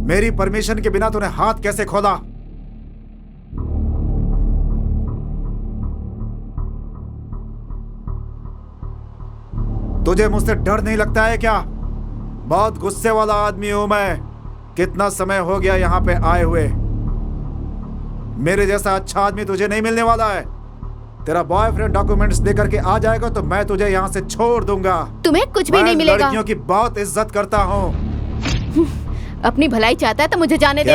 मेरी परमिशन के बिना तूने हाथ कैसे खोला? तुझे मुझसे डर नहीं लगता है क्या? बहुत गुस्से वाला आदमी हूं मैं। कितना समय हो गया यहाँ पे आए हुए। मेरे जैसा अच्छा आदमी तुझे नहीं मिलने वाला है। तेरा बॉयफ्रेंड डॉक्यूमेंट्स लेकर के आ जाएगा तो मैं तुझे यहाँ से छोड़ दूंगा। तुम्हें कुछ भी नहीं मिलेगा। लड़कियों की बहुत इज्जत करता हूँ। अपनी भलाई चाहता है तो मुझे जाने दे।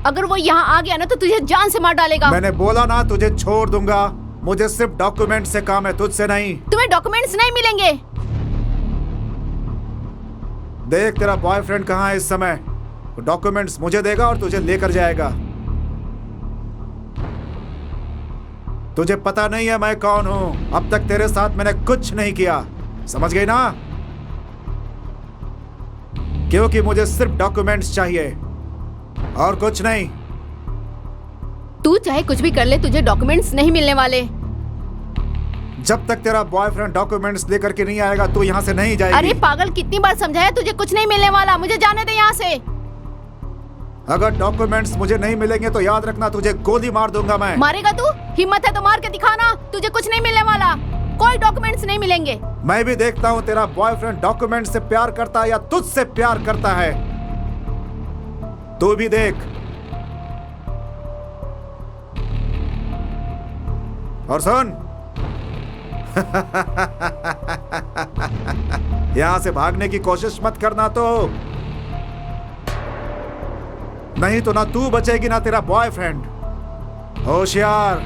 अगर वो यहाँ आ गया ना तो तुझे जान से मार डालेगा। मैंने बोला ना तुझे छोड़ दूंगा। मुझे सिर्फ डॉक्यूमेंट से काम है, तुझसे नहीं। तुम्हें डॉक्यूमेंट्स नहीं मिलेंगे। देख तेरा बॉयफ्रेंड कहाँ है इस समय। डॉक्यूमेंट्स मुझे देगा और तुझे लेकर जाएगा। तुझे पता नहीं है मैं कौन हूं। अब तक तेरे साथ मैंने कुछ नहीं किया, समझ गई ना? क्योंकि मुझे सिर्फ डॉक्यूमेंट्स चाहिए और कुछ नहीं। तू चाहे कुछ भी कर ले, तुझे डॉक्यूमेंट्स नहीं मिलने वाले। जब तक तेरा बॉयफ्रेंड डॉक्यूमेंट्स लेकर के नहीं आएगा तू यहाँ से नहीं जाएगी। अरे पागल, कितनी बार समझाया, तुझे कुछ नहीं मिलने वाला। मुझे जाने दे यहाँ से। अगर डॉक्यूमेंट्स मुझे नहीं मिलेंगे तो याद रखना तुझे गोली मार दूंगा मैं। मारेगा तू? हिम्मत है तो मार के दिखाना। तुझे कुछ नहीं मिलने वाला, कोई डॉक्यूमेंट्स नहीं मिलेंगे। मैं भी देखता हूँ तेरा बॉयफ्रेंड डॉक्यूमेंट से प्यार करता है या तुझसे प्यार करता है। तू भी देख। और सुन, यहां से भागने की कोशिश मत करना तो नहीं तो ना तू बचेगी ना तेरा बॉयफ्रेंड। होशियार।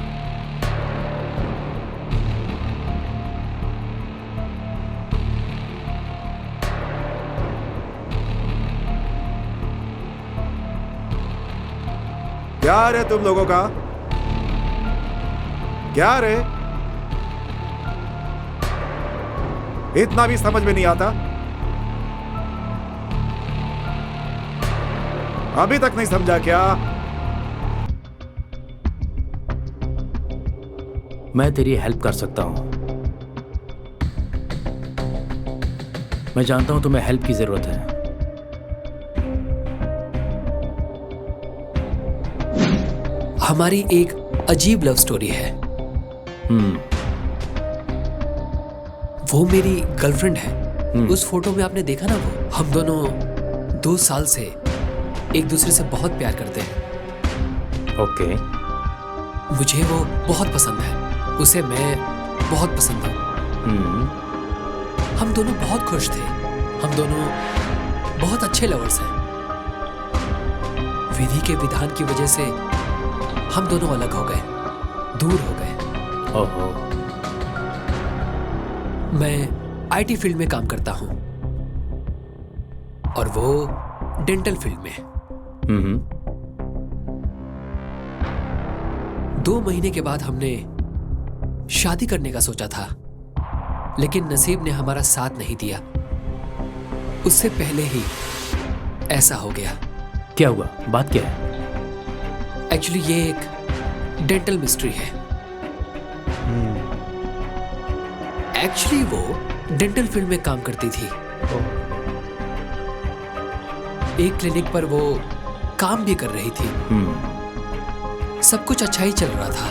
क्या रे तुम लोगों का? क्या रे? इतना भी समझ में नहीं आता? अभी तक नहीं समझा क्या? मैं तेरी हेल्प कर सकता हूं। मैं जानता हूं तुम्हें हेल्प की जरूरत है। हमारी एक अजीब लव स्टोरी है। वो मेरी गर्लफ्रेंड है। उस फोटो में आपने देखा ना, वो हम दोनों 2 साल से एक दूसरे से बहुत प्यार करते हैं। ओके। मुझे वो बहुत पसंद है, उसे मैं बहुत पसंद हूँ। हम दोनों बहुत खुश थे। हम दोनों बहुत अच्छे लवर्स हैं। विधि के विधान की वजह से हम दोनों अलग हो गए, दूर हो गए। ओहो। मैं आईटी फील्ड में काम करता हूं और वो डेंटल फील्ड में। 2 महीने के बाद हमने शादी करने का सोचा था, लेकिन नसीब ने हमारा साथ नहीं दिया। उससे पहले ही ऐसा हो गया। क्या हुआ? बात क्या है? एक्चुअली ये एक डेंटल मिस्ट्री है। एक्चुअली वो डेंटल फील्ड में काम करती थी। एक क्लिनिक पर वो काम भी कर रही थी। सब कुछ अच्छा ही चल रहा था,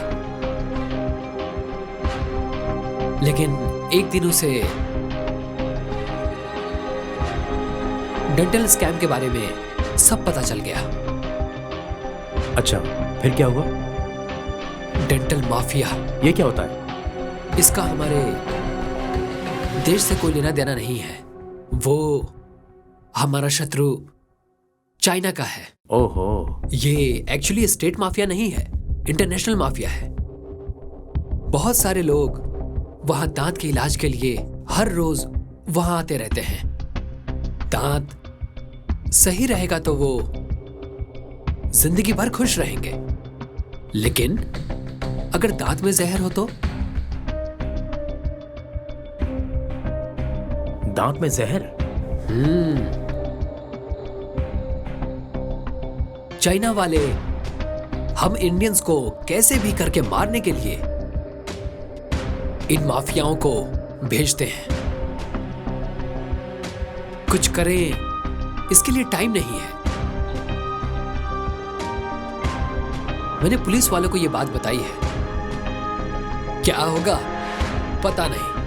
लेकिन एक दिन उसे डेंटल स्कैम के बारे में सब पता चल गया। अच्छा, फिर क्या हुआ? Dental mafia. ये क्या होता है? इसका हमारे देश से कोई लेना देना नहीं है। वो हमारा शत्रु चाइना का है। ओहो। ये एक्चुअली स्टेट माफिया नहीं है, इंटरनेशनल माफिया है। बहुत सारे लोग वहां दांत के इलाज के लिए हर रोज वहां आते रहते हैं। दांत सही रहेगा तो वो जिंदगी भर खुश रहेंगे, लेकिन अगर दांत में जहर हो तो? दांत में जहर? चाइना वाले हम इंडियंस को कैसे भी करके मारने के लिए इन माफियाओं को भेजते हैं। कुछ करें इसके लिए टाइम नहीं है। मैंने पुलिस वालों को यह बात बताई है। क्या होगा पता नहीं।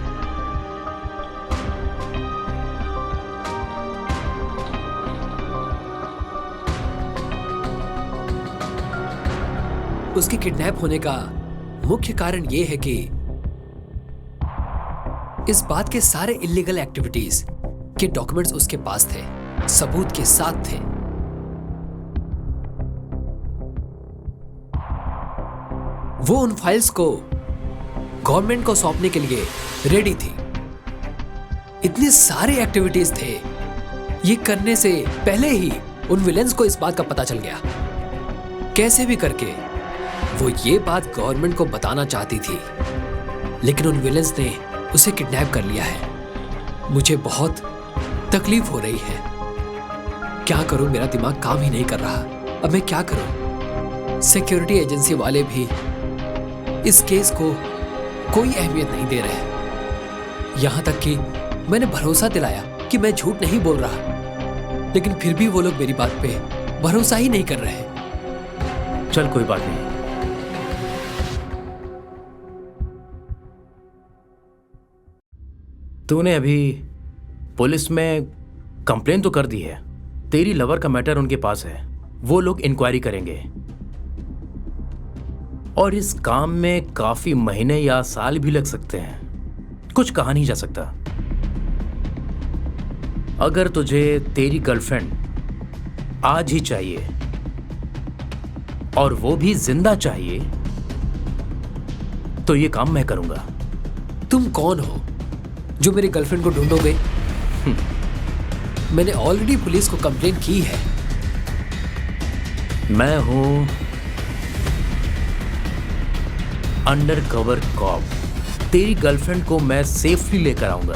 उसके किडनैप होने का मुख्य कारण यह है कि इस बात के सारे इलीगल एक्टिविटीज के डॉक्यूमेंट्स उसके पास थे, सबूत के साथ थे। वो उन फाइल्स को गवर्नमेंट को सौंपने के लिए रेडी थी। इतने सारे एक्टिविटीज थे, ये करने से पहले ही उन विलेंस को इस बात का पता चल गया। कैसे भी करके वो ये बात गवर्नमेंट को बताना चाहती थी, लेकिन उन विलेंस ने उसे किडनैप कर लिया है। मुझे बहुत तकलीफ हो रही है। क्या करूं, मेरा दिमाग काम ही नहीं कर रहा। अब मैं क्या करूं? सिक्योरिटी एजेंसी वाले भी इस केस को कोई अहमियत नहीं दे रहे। यहां तक कि मैंने भरोसा दिलाया कि मैं झूठ नहीं बोल रहा, लेकिन फिर भी वो लोग मेरी बात पे भरोसा ही नहीं कर रहे। चल कोई बात नहीं। तूने अभी पुलिस में कंप्लेन तो कर दी है। तेरी लवर का मैटर उनके पास है, वो लोग इंक्वायरी करेंगे और इस काम में काफी महीने या साल भी लग सकते हैं। कुछ कहा नहीं जा सकता। अगर तुझे तेरी गर्लफ्रेंड आज ही चाहिए और वो भी जिंदा चाहिए तो ये काम मैं करूंगा। तुम कौन हो जो मेरी गर्लफ्रेंड को ढूंढोगे? मैंने ऑलरेडी पुलिस को कंप्लेन की है। मैं हूं अंडरकवर कॉप। तेरी गर्लफ्रेंड को मैं सेफली लेकर आऊंगा।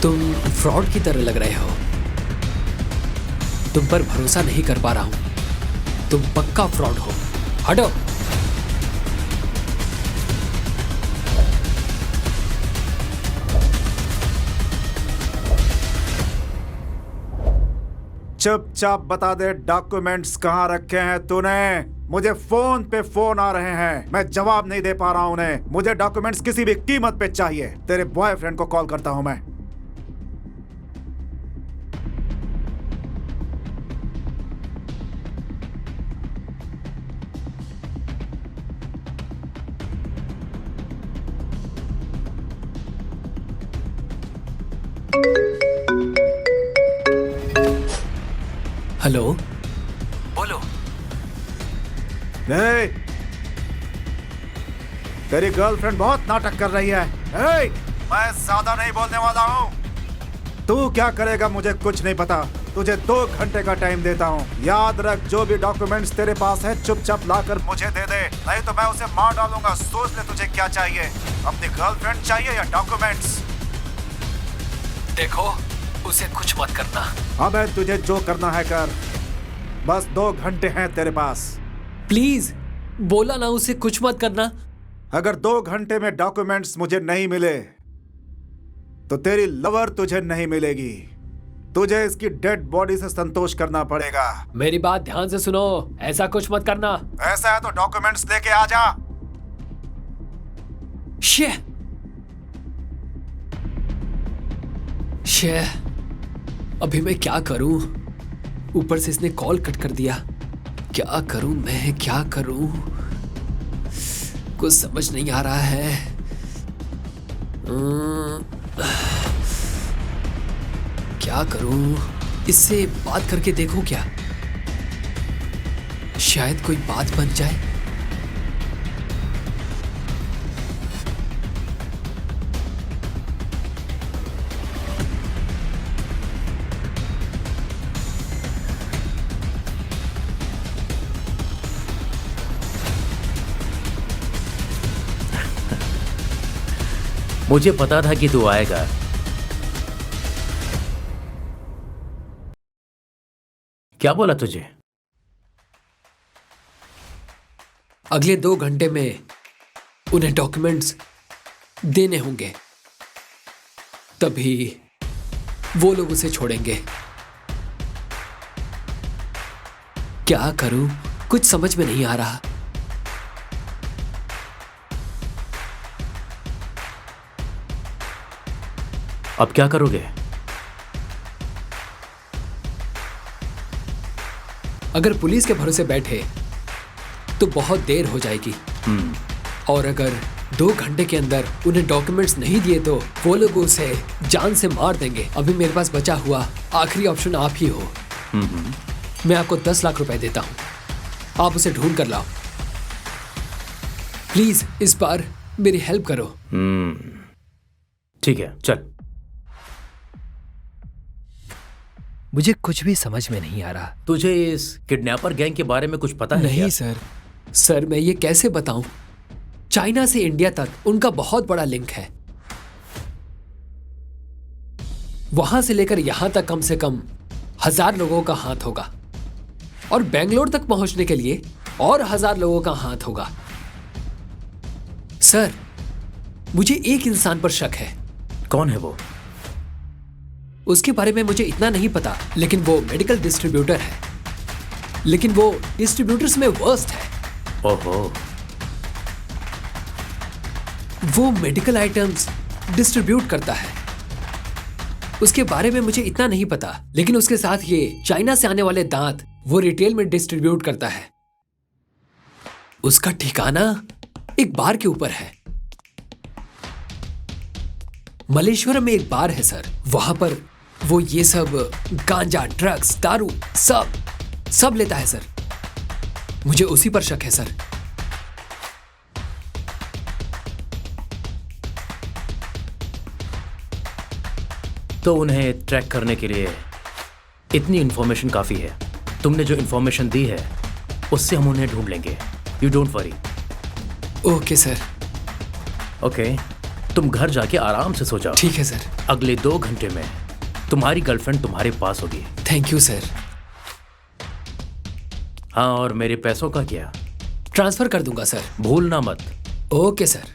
तुम फ्रॉड की तरह लग रहे हो। तुम पर भरोसा नहीं कर पा रहा हूं। तुम पक्का फ्रॉड हो। हटो। चुपचाप बता दे डॉक्यूमेंट्स कहाँ रखे हैं तूने। मुझे फोन पे फोन आ रहे हैं, मैं जवाब नहीं दे पा रहा हूं उन्हें। मुझे डॉक्यूमेंट्स किसी भी कीमत पे चाहिए। तेरे बॉयफ्रेंड को कॉल करता हूं मैं। हेलो, बोलो। नहीं, तेरी गर्लफ्रेंड बहुत नाटक कर रही है। मैं ज्यादा नहीं बोलने वाला हूँ। तू क्या करेगा मुझे कुछ नहीं पता। तुझे 2 घंटे का टाइम देता हूँ। याद रख, जो भी डॉक्यूमेंट्स तेरे पास है चुपचाप लाकर मुझे दे दे, नहीं तो मैं उसे मार डालूंगा। सोच ले तुझे क्या चाहिए, अपनी गर्लफ्रेंड चाहिए या डॉक्यूमेंट्स? देखो, उसे कुछ मत करना। अबे तुझे जो करना है कर, बस 2 घंटे हैं तेरे पास। प्लीज बोला ना, उसे कुछ मत करना। अगर 2 घंटे में डॉक्यूमेंट्स मुझे नहीं मिले तो तेरी लवर तुझे नहीं मिलेगी। तुझे इसकी डेड बॉडी से संतोष करना पड़ेगा। मेरी बात ध्यान से सुनो, ऐसा कुछ मत करना। ऐसा है तो डॉक्यूमेंट्स लेके आ जा। शे, अभी मैं क्या करूं? ऊपर से इसने कॉल कट कर दिया। क्या करूं मैं, क्या करूं? कुछ समझ नहीं आ रहा है। क्या करूं? इससे बात करके देखूं क्या? शायद कोई बात बन जाए। मुझे पता था कि तू आएगा। क्या बोला तुझे? अगले 2 घंटे में उन्हें डॉक्यूमेंट्स देने होंगे, तभी वो लोग उसे छोड़ेंगे। क्या करूं, कुछ समझ में नहीं आ रहा। अब क्या करोगे? अगर पुलिस के भरोसे बैठे तो बहुत देर हो जाएगी, और अगर 2 घंटे के अंदर उन्हें डॉक्यूमेंट्स नहीं दिए तो वो लोग उसे जान से मार देंगे। अभी मेरे पास बचा हुआ आखिरी ऑप्शन आप ही हो। मैं आपको 10 लाख रुपए देता हूं, आप उसे ढूंढ कर लाओ। प्लीज इस बार मेरी हेल्प करो। ठीक है, चल। मुझे कुछ भी समझ में नहीं आ रहा। तुझे इस किडनैपर गैंग के बारे में कुछ पता है नहीं क्या? सर मैं ये कैसे बताऊं? चाइना से इंडिया तक उनका बहुत बड़ा लिंक है। वहां से लेकर यहां तक कम से कम 1000 लोगों का हाथ होगा, और बेंगलोर तक पहुंचने के लिए और 1000 लोगों का हाथ होगा। सर मुझे एक इंसान पर शक है। कौन है वो? उसके बारे में मुझे इतना नहीं पता, लेकिन वो मेडिकल डिस्ट्रीब्यूटर है। लेकिन वो डिस्ट्रीब्यूटर्स में वर्स्ट है। ओहो। वो मेडिकल आइटम्स डिस्ट्रीब्यूट करता है। उसके बारे में मुझे इतना नहीं पता, लेकिन उसके साथ ये चाइना से आने वाले दांत वो रिटेल में डिस्ट्रीब्यूट करता है। उसका ठिकाना एक बार के ऊपर है। मलेश्वर में एक बार है सर, वहां पर वो ये सब गांजा, ड्रग्स, दारू सब लेता है सर। मुझे उसी पर शक है सर। तो उन्हें ट्रैक करने के लिए इतनी इंफॉर्मेशन काफी है। तुमने जो इंफॉर्मेशन दी है उससे हम उन्हें ढूंढ लेंगे। You don't worry. Okay sir. Okay, तुम घर जाके आराम से सो जाओ। ठीक है सर। अगले 2 घंटे में तुम्हारी गर्लफ्रेंड तुम्हारे पास होगी। Thank you sir. हाँ, और मेरे पैसों का क्या? ट्रांसफर कर दूंगा सर। भूलना मत। Okay sir.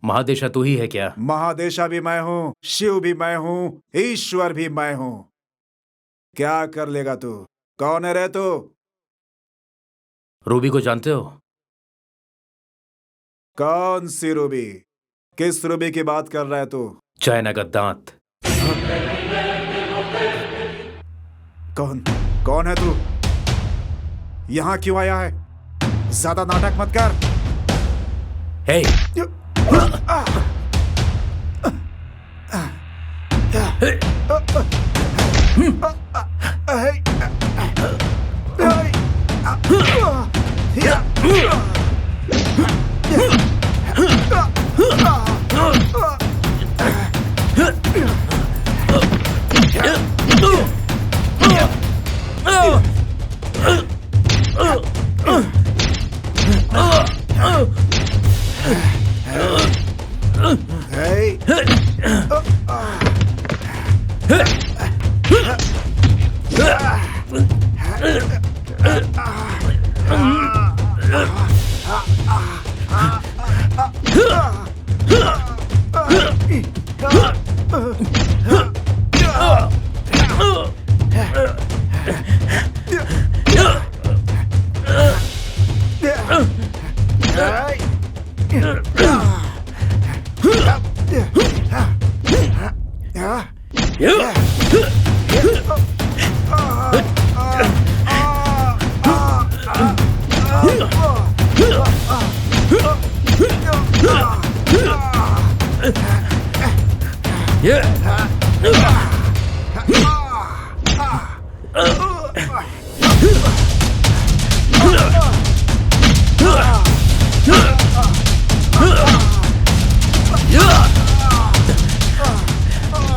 महादेशा तू ही है क्या? महादेशा भी मैं हूँ, शिव भी मैं हूँ, ईश्वर भी मैं हूँ। क्या कर लेगा तू? कौन है रे तू? रूबी को जानते हो? कौन सी रूबी? किस रूबी की बात कर रहा है तू? चाइना का दांत। कौन कौन है तू? यहाँ क्यों आया है? ज्यादा नाटक मत कर। हे,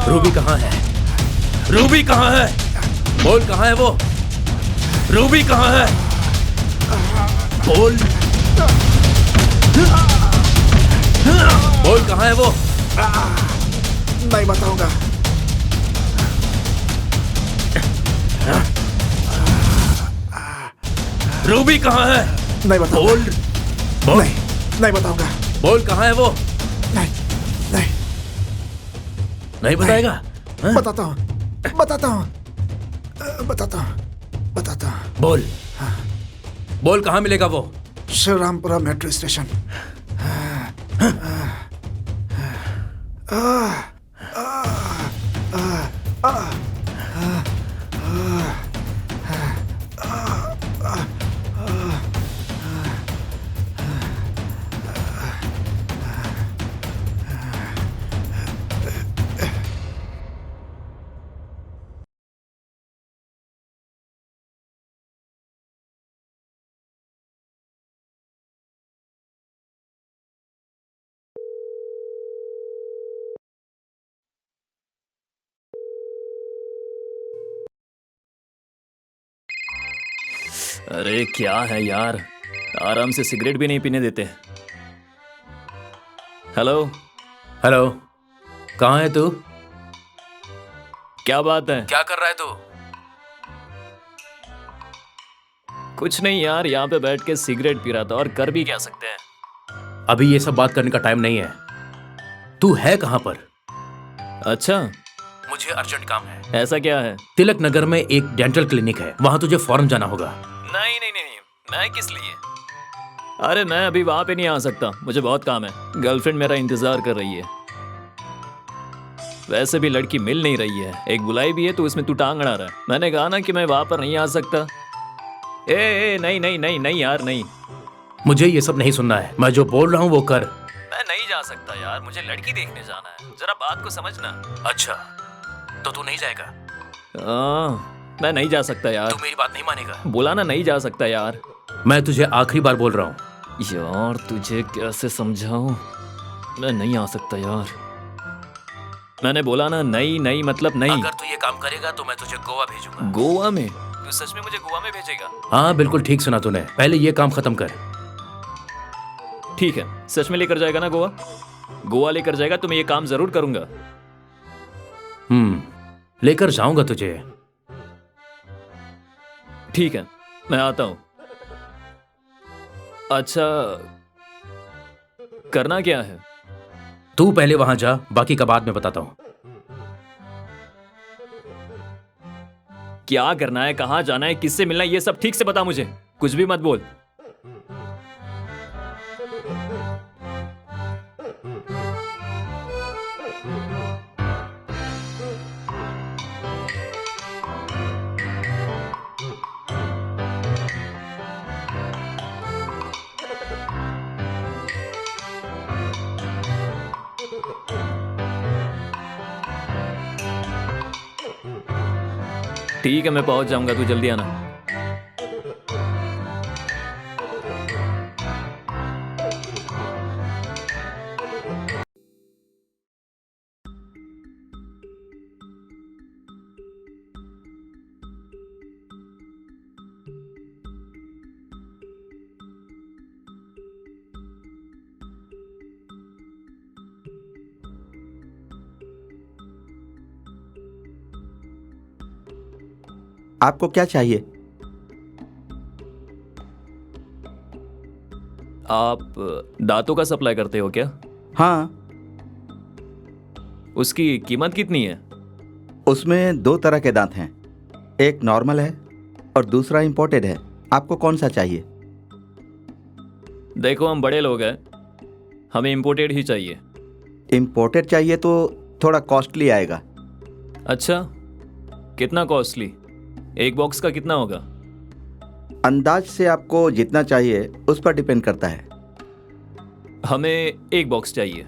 रूबी कहाँ है? रूबी कहाँ है? बोल कहाँ है वो? रूबी कहाँ है? बोल। बोल कहाँ है वो? नहीं बताऊंगा। रूबी कहाँ है? नहीं बताऊंगा। बोल। बोल। नहीं बताऊंगा। बोल कहाँ है वो? नहीं नहीं नहीं बताएगा? हाँ? बताता हूँ, बताता हूँ, बताता हूँ, बताता हूँ। बोल। बोल कहाँ मिलेगा वो? Shrirampura metro station. अरे क्या है यार, आराम से सिगरेट भी नहीं पीने देते। हेलो। हेलो, कहाँ है तू? क्या बात है? क्या कर रहा है तू? कुछ नहीं यार, यहाँ पे बैठ के सिगरेट पी रहा था, और कर भी क्या सकते हैं। अभी ये सब बात करने का टाइम नहीं है। तू है कहाँ पर? अच्छा, मुझे अर्जेंट काम है। ऐसा क्या है? तिलक नगर में एक डेंटल क्लिनिक है, वहां तुझे फौरन जाना होगा। नहीं नहीं नहीं नहीं, मैं किस लिए? अरे मैं अभी वहां पे नहीं आ सकता, मुझे बहुत काम है। गर्लफ्रेंड मेरा इंतजार कर रही है। वैसे भी लड़की मिल नहीं रही है, एक बुलाई भी है तो इसमें तू टांग अड़ा रहा है। मैंने कहा ना कि मैं वहां पर नहीं आ सकता। ए नहीं नहीं नहीं नहीं यार, नहीं। मुझे ये सब नहीं सुनना है, मैं जो बोल रहा हूँ वो कर। मैं नहीं जा सकता यार, मुझे लड़की देखने जाना है, जरा बात को समझना। अच्छा, तो तू नहीं जाएगा? मैं नहीं जा सकता यार। तू मेरी बात नहीं मानेगा। बोला ना, नहीं जा सकता यार। मैं तुझे आखिरी बार बोल रहा हूँ। यार तुझे कैसे समझाऊं, मैं नहीं आ सकता यार। मैंने बोला ना, नहीं नहीं मतलब नहीं। अगर तू ये काम करेगा तो मैं तुझे गोवा भेजूंगा। गोवा में? तू सच में मुझे गोवा में भेजेगा? हाँ बिल्कुल ठीक सुना तूने, पहले ये काम खत्म कर। ठीक है, सच में लेकर जाएगा ना गोवा? गोवा लेकर जाएगा तो मैं ये काम जरूर करूंगा। लेकर जाऊंगा तुझे। ठीक है, मैं आता हूं। अच्छा, करना क्या है? तू पहले वहां जा, बाकी का बाद में बताता हूं। क्या करना है, कहाँ जाना है, किससे मिलना है, ये सब ठीक से बता मुझे, कुछ भी मत बोल। ठीक है, मैं पहुंच जाऊंगा, तू जल्दी आना। आपको क्या चाहिए? आप दांतों का सप्लाई करते हो क्या? हाँ, उसकी कीमत कितनी है? उसमें 2 तरह के दांत हैं, एक नॉर्मल है और दूसरा इंपोर्टेड है। आपको कौन सा चाहिए? देखो, हम बड़े लोग हैं, हमें इम्पोर्टेड ही चाहिए। इंपोर्टेड चाहिए तो थोड़ा कॉस्टली आएगा। अच्छा, कितना कॉस्टली? एक बॉक्स का कितना होगा? अंदाज से आपको जितना चाहिए उस पर डिपेंड करता है। हमें एक बॉक्स चाहिए।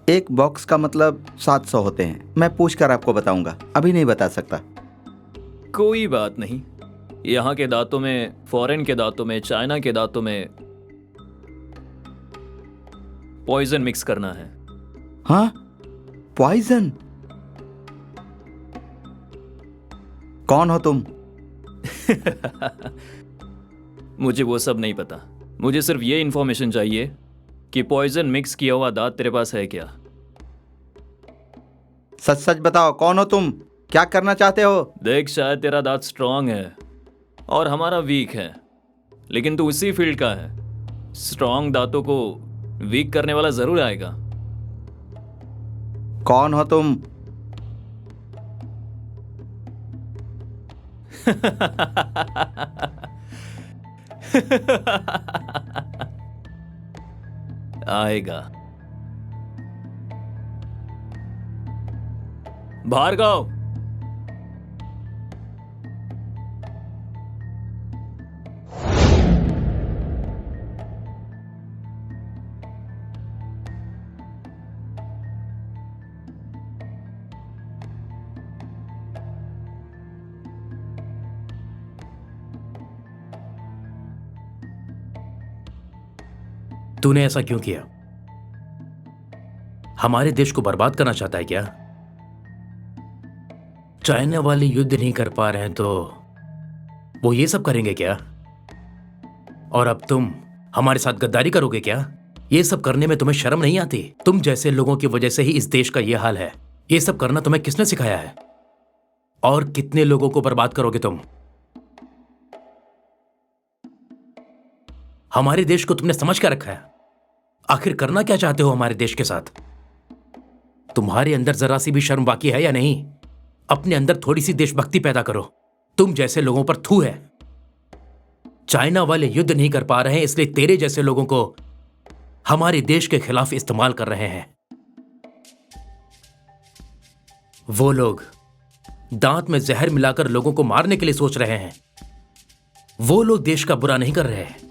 एक बॉक्स का मतलब 700 होते हैं। मैं पूछ कर आपको बताऊंगा, अभी नहीं बता सकता। कोई बात नहीं, यहाँ के दांतों में, फॉरेन के दांतों में, चाइना के दांतों में पॉइजन मिक्स करना है। हाँ, पॉइजन? कौन हो तुम? मुझे वो सब नहीं पता, मुझे सिर्फ ये इन्फॉर्मेशन चाहिए कि पॉइजन मिक्स किया हुआ दांत तेरे पास है क्या? सच सच बताओ, कौन हो तुम? क्या करना चाहते हो? देख, शायद तेरा दांत स्ट्रांग है और हमारा वीक है, लेकिन तू उसी फील्ड का है। स्ट्रांग दांतों को वीक करने वाला जरूर आएगा। कौन हो तुम? आएगा। भार्गव, तूने ऐसा क्यों किया? हमारे देश को बर्बाद करना चाहता है क्या? चाइना वाले युद्ध नहीं कर पा रहे हैं तो वो ये सब करेंगे क्या? और अब तुम हमारे साथ गद्दारी करोगे क्या? ये सब करने में तुम्हें शर्म नहीं आती? तुम जैसे लोगों की वजह से ही इस देश का ये हाल है। ये सब करना तुम्हें किसने सिखाया है? और कितने लोगों को बर्बाद करोगे तुम? हमारे देश को तुमने समझ क्या रखा है? आखिर करना क्या चाहते हो हमारे देश के साथ? तुम्हारे अंदर जरा सी भी शर्म बाकी है या नहीं? अपने अंदर थोड़ी सी देशभक्ति पैदा करो। तुम जैसे लोगों पर थू है। चाइना वाले युद्ध नहीं कर पा रहे हैं, इसलिए तेरे जैसे लोगों को हमारे देश के खिलाफ इस्तेमाल कर रहे हैं। वो लोग दांत में जहर मिलाकर लोगों को मारने के लिए सोच रहे हैं। वो लोग देश का बुरा नहीं कर रहे हैं।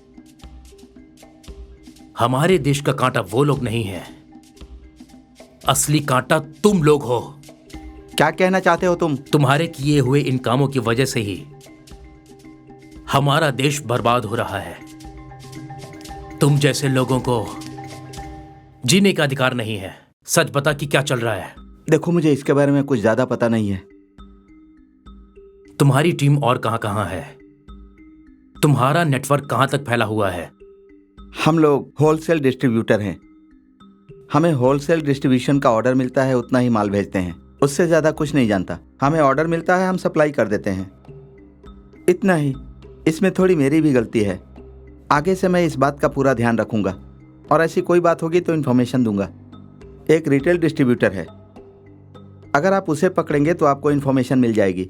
हमारे देश का कांटा वो लोग नहीं है, असली कांटा तुम लोग हो। क्या कहना चाहते हो तुम? तुम्हारे किए हुए इन कामों की वजह से ही हमारा देश बर्बाद हो रहा है। तुम जैसे लोगों को जीने का अधिकार नहीं है। सच बता कि क्या चल रहा है। देखो, मुझे इसके बारे में कुछ ज्यादा पता नहीं है। तुम्हारी टीम और कहां कहां है? तुम्हारा नेटवर्क कहां तक फैला हुआ है? हम लोग होलसेल डिस्ट्रीब्यूटर हैं। हमें होलसेल डिस्ट्रीब्यूशन का ऑर्डर मिलता है, उतना ही माल भेजते हैं। उससे ज़्यादा कुछ नहीं जानता। हमें ऑर्डर मिलता है, हम सप्लाई कर देते हैं, इतना ही। इसमें थोड़ी मेरी भी गलती है। आगे से मैं इस बात का पूरा ध्यान रखूंगा और ऐसी कोई बात होगी तो इन्फॉर्मेशन दूंगा। एक रिटेल डिस्ट्रीब्यूटर है। अगर आप उसे पकड़ेंगे तो आपको इन्फॉर्मेशन मिल जाएगी।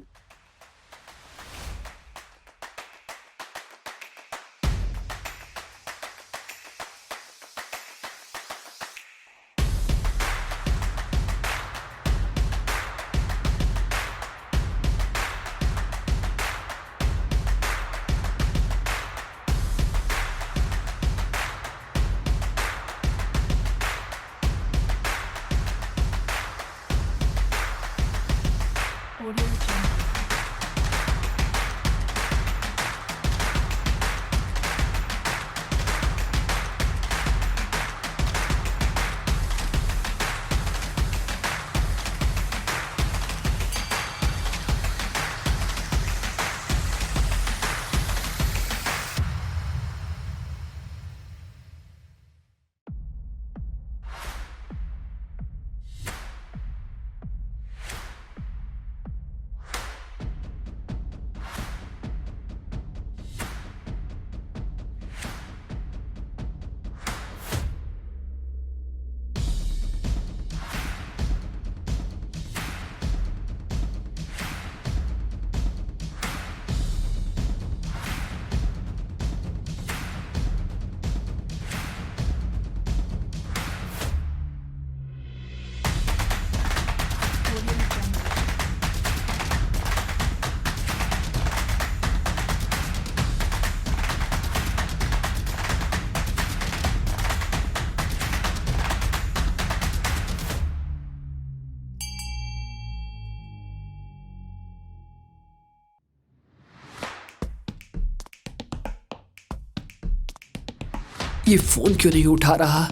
ये फोन क्यों नहीं उठा रहा?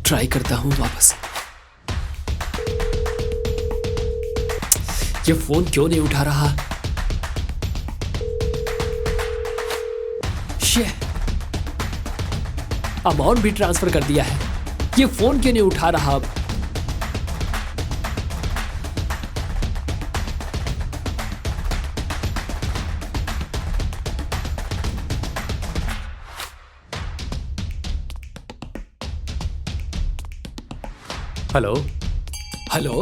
ट्राई करता हूं वापस। ये फोन क्यों नहीं उठा रहा? अमाउंट भी ट्रांसफर कर दिया है, ये फोन क्यों नहीं उठा रहा? अब हेलो हेलो,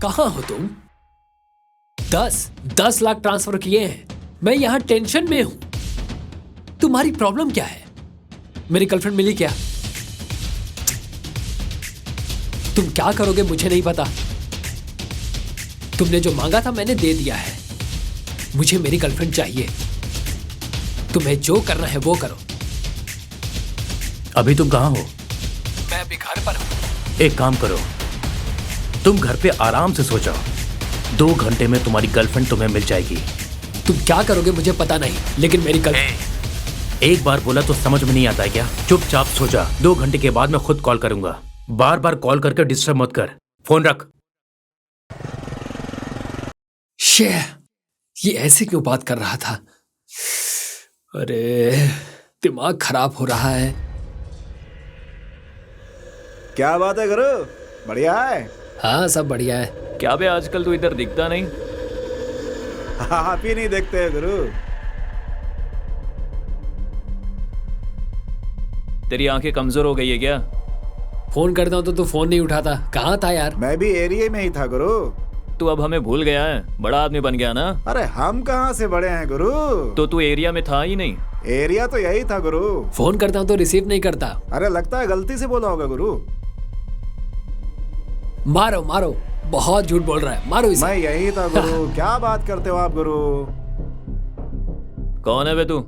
कहां हो तुम? 10 लाख ट्रांसफर किए हैं। मैं यहां टेंशन में हूं। तुम्हारी प्रॉब्लम क्या है? मेरी गर्लफ्रेंड मिली क्या? तुम क्या करोगे मुझे नहीं पता। तुमने जो मांगा था मैंने दे दिया है। मुझे मेरी गर्लफ्रेंड चाहिए। तुम्हें जो करना है वो करो। अभी तुम कहाँ हो? मैं अभी घर पर हूं। एक काम करो, तुम घर पे आराम से सो जाओ। 2 घंटे में तुम्हारी गर्लफ्रेंड तुम्हें मिल जाएगी। तुम क्या करोगे मुझे पता नहीं, लेकिन मेरी गर्लफ्रेंड। एक बार बोला तो समझ में नहीं आता है क्या? चुपचाप सो जा। 2 घंटे के बाद मैं खुद कॉल करूंगा। बार बार कॉल करके डिस्टर्ब मत कर। फोन रख। ये ऐसे क्यों बात कर रहा था? अरे दिमाग खराब हो रहा है। क्या बात है गुरु? बढ़िया है। हाँ सब बढ़िया है। क्या बे आजकल तू इधर दिखता नहीं? आप ही नहीं देखते हैं गुरु। तेरी आंखें कमजोर हो गई है क्या? फोन करता हूँ तो तू फोन नहीं उठाता। कहाँ था यार? मैं भी एरिया में ही था गुरु। तू अब हमें भूल गया है, बड़ा आदमी बन गया ना। अरे हम कहाँ से बड़े हैं गुरु? तो तू एरिया में था ही नहीं। एरिया तो यही था गुरु। फोन करता हूँ तो रिसीव नहीं करता। अरे लगता है गलती से बोला होगा गुरु। मारो मारो, बहुत झूठ बोल रहा है। मारो इसे। मैं यही था गुरु। क्या बात करते हो आप गुरु? कौन है बे तू?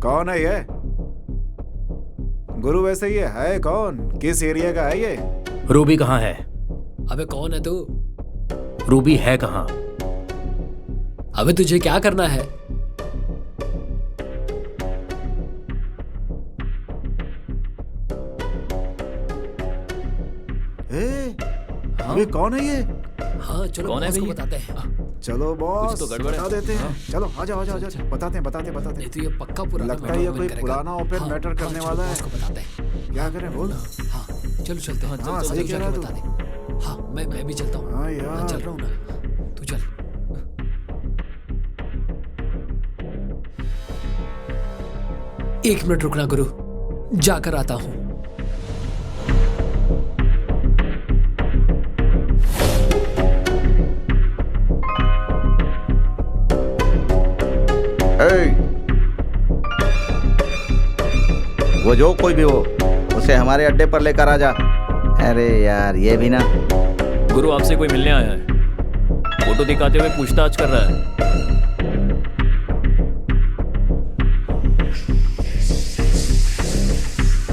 कौन है ये गुरु? वैसे ये है कौन? किस एरिया का है ये? रूबी कहाँ है? अबे कौन है तू? रूबी है कहाँ? अबे तुझे क्या करना है? अबे कौन है ये? हाँ चलो कौन है बॉस को भई? बताते हैं। चलो बॉस, कुछ तो गड़बड़ है। बता देते हैं। चलो आ जाओ आ जाओ आ जाओ। बताते हैं। नहीं तो ये पक्का पुराना लगता है ये कोई पुराना ओपन मैटर करने वाला है। बॉस को बताते हैं। क्या करें बोल। हाँ चलो चलते हैं। हाँ, चल, सही चल, कह रहा जाके तू। बता दे। हाँ मैं भी चलता हूँ। हाँ यार। चल रहा हूँ ना, तू चल। 1 मिनट रुकना गुरु, जाकर आता हूं। वो जो कोई भी हो, उसे हमारे अड्डे पर लेकर आ जा। अरे यार, ये भी ना। गुरु आपसे कोई मिलने आया है, फोटो दिखाते हुए पूछताछ कर रहा है।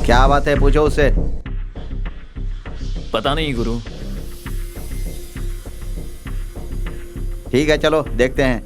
क्या बात है, पूछो उससे। पता नहीं गुरु। ठीक है, चलो देखते हैं।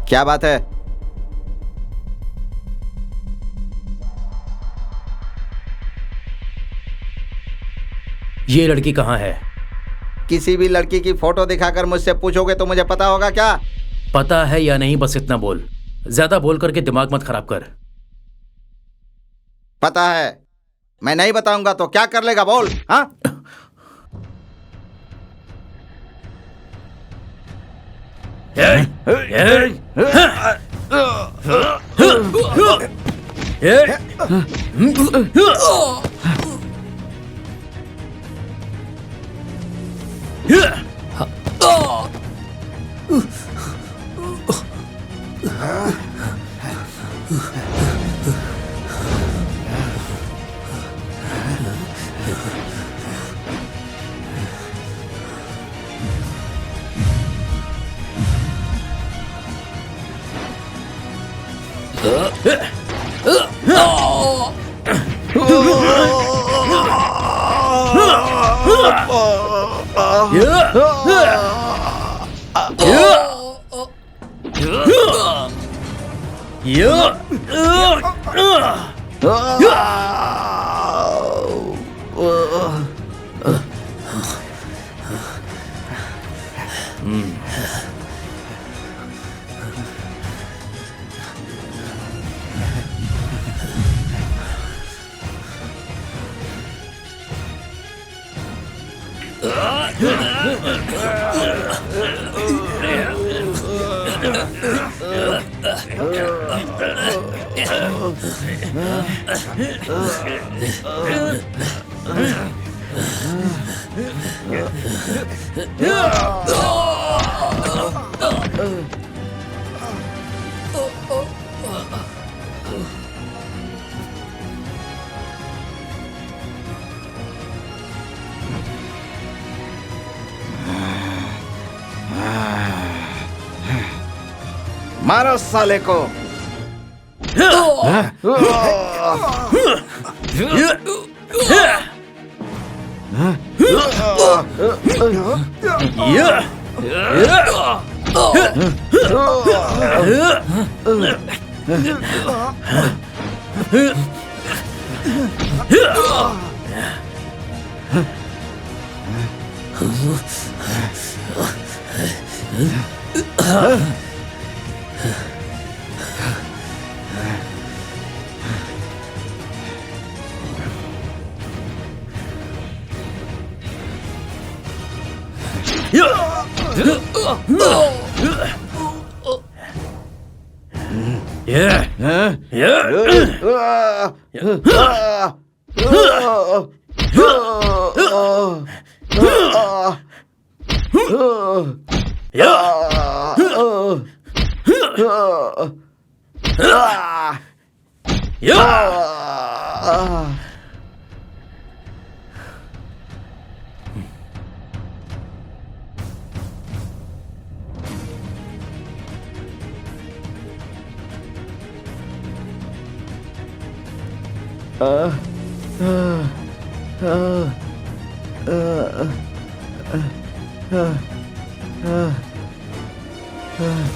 क्या बात है? ये लड़की कहाँ है? किसी भी लड़की की फोटो दिखाकर मुझसे पूछोगे तो मुझे पता होगा क्या? पता है या नहीं, बस इतना बोल। ज्यादा बोल करके दिमाग मत खराब कर। पता है। मैं नहीं बताऊंगा तो क्या कर लेगा, बोल। हाँ, मारो साले को।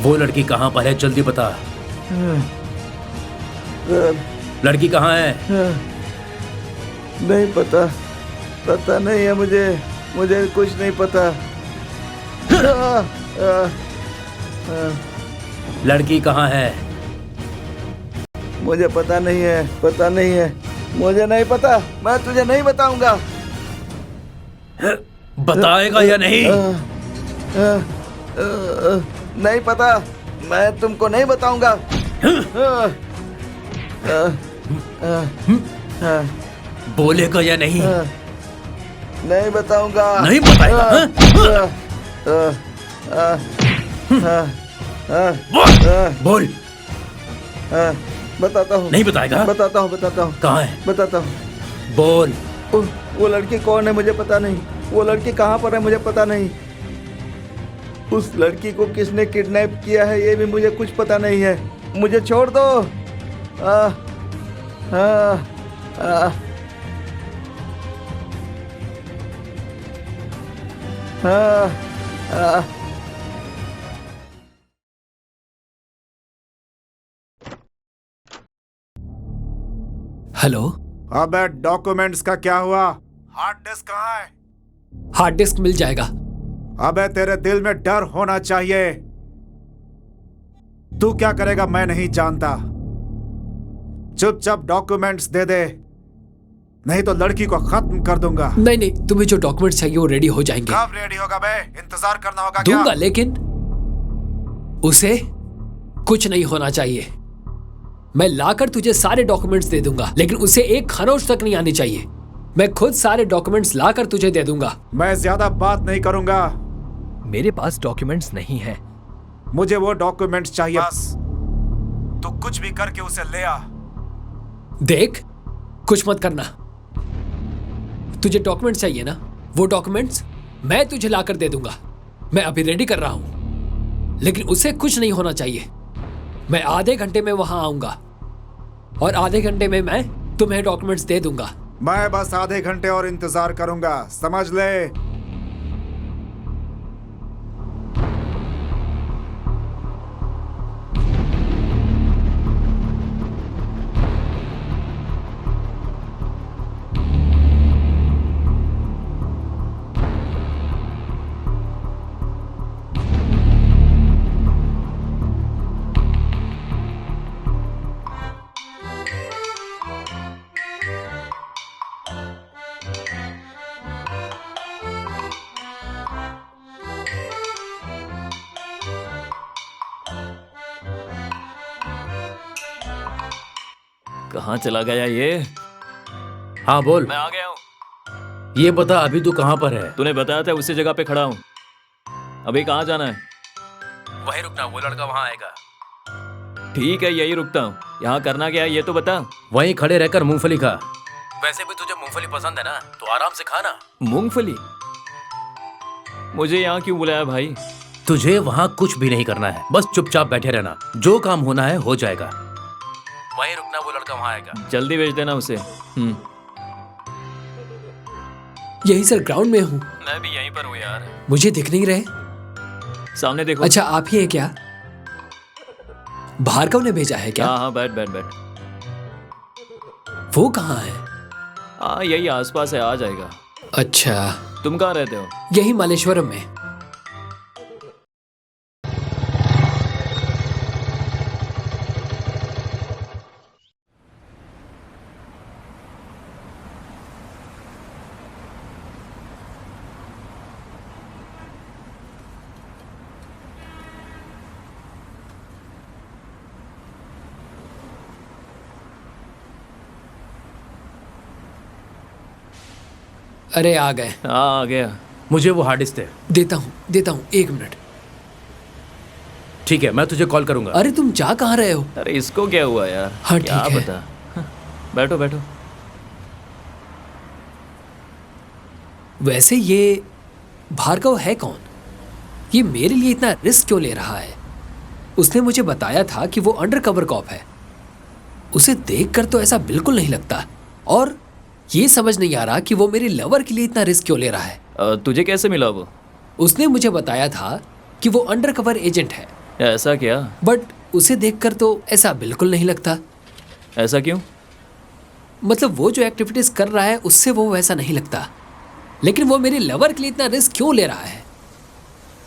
वो लड़की कहाँ पर है, जल्दी बता। लड़की कहाँ है? नहीं पता। पता नहीं है मुझे कुछ नहीं पता। लड़की कहाँ है? मुझे पता नहीं है, मुझे नहीं पता। मैं तुझे नहीं बताऊंगा। बताएगा या नहीं? नहीं पता, मैं तुमको नहीं बताऊंगा। बोलेगा या नहीं? नहीं बताऊंगा। नहीं बताएगा? बोल। बताता हूँ। नहीं बताएगा? बताता हूँ। कहाँ है? बताता हूँ। बोल। वो लड़की कौन है मुझे पता नहीं। वो लड़की कहाँ पर है मुझे पता नहीं। उस लड़की को किसने किडनैप किया है ये भी मुझे कुछ पता नहीं है। मुझे छोड़ दो। हेलो। अबे डॉक्यूमेंट्स का क्या हुआ? हार्ड डिस्क कहाँ है? हार्ड डिस्क मिल जाएगा। अबे तेरे दिल में डर होना चाहिए। तू क्या करेगा मैं नहीं जानता। चुपचाप डॉक्यूमेंट्स दे दे, नहीं तो लड़की को खत्म कर दूंगा। नहीं, तुम्हें जो डॉक्यूमेंट्स चाहिए वो रेडी हो जाएंगे। कब रेडी होगा बे? इंतजार करना होगा दूंगा क्या? लेकिन उसे कुछ नहीं होना चाहिए। मैं लाकर तुझे सारे डॉक्यूमेंट्स दे दूंगा, लेकिन उसे एक खरोच तक नहीं आनी चाहिए। मैं खुद सारे डॉक्यूमेंट्स लाकर तुझे दे दूंगा। मैं ज्यादा बात नहीं करूंगा। मेरे पास डॉक्यूमेंट्स नहीं है। मुझे वो डॉक्यूमेंट्स चाहिए बस। तू कुछ भी करके उसे ले आ। देख, कुछ मत करना। तुझे डॉक्यूमेंट्स चाहिए ना? वो डॉक्यूमेंट्स मैं तुझे लाकर दे दूंगा। मैं अभी रेडी कर रहा हूं, लेकिन उसे कुछ नहीं होना चाहिए। मैं आधे घंटे में वहां आऊंगा और आधे घंटे में मैं तुम्हें डॉक्यूमेंट्स दे दूंगा। मैं बस आधे घंटे और इंतजार करूंगा, समझ ले। कहाँ चला गया ये? हाँ बोल। मैं आ गया हूँ। ये बता अभी तू कहाँ पर है? तूने बताया था उसी जगह पे खड़ा हूँ। अभी कहाँ जाना है? वहीं रुकना, वो लड़का वहाँ आएगा। ठीक है, यही रुकता हूँ। यहाँ करना क्या है ये तो बता। वहीं खड़े रहकर मूंगफली खा। वैसे भी तुझे मूंगफली पसंद है ना, तो आराम से खाना। मूंगफली? मुझे यहाँ क्यों बुलाया भाई? तुझे वहाँ कुछ भी नहीं करना है, बस चुपचाप बैठे रहना। जो काम होना है हो जाएगा। वहीं रुकना, वो लड़का वहाँ आएगा। जल्दी भेज देना उसे। यही सर, ग्राउंड में हूँ। मैं भी यहीं पर हूँ यार। मुझे दिख नहीं रहे। सामने देखो। अच्छा, आप ही हैं क्या? भार्गव ने भेजा है क्या? हाँ, बैठ बैठ बैठ। वो कहाँ है? हाँ, यही आसपास है, आ जाएगा। अच्छा, तुम कहाँ रहते हो? यही मालेश्वरम में। अरे आ गए। हाँ, आ गया। मुझे वो हार्ड डिस्क दे। देता हूँ, 1 मिनट। ठीक है, मैं तुझे कॉल करूंगा। अरे तुम जा कहाँ रहे हो? अरे इसको क्या हुआ यार? हाँ, क्या ठीक है। बता। बैठो बैठो। वैसे ये भार्गव है कौन? ये मेरे लिए इतना रिस्क क्यों ले रहा है? उसने मुझे बताया था कि वो अंडरकवर कॉप है। उसे देखकर तो ऐसा बिल्कुल नहीं लगता, और ये समझ नहीं आ रहा कि वो मेरे लवर के लिए इतना रिस्क क्यों ले रहा है। तुझे कैसे मिला वो? उसने मुझे बताया था कि वो अंडरकवर एजेंट है। ऐसा क्या? बट उसे देखकर तो ऐसा बिल्कुल नहीं लगता। ऐसा क्यों? मतलब वो जो एक्टिविटीज कर रहा है उससे वो वैसा नहीं लगता। लेकिन वो मेरी लवर के लिए इतना रिस्क क्यों ले रहा है?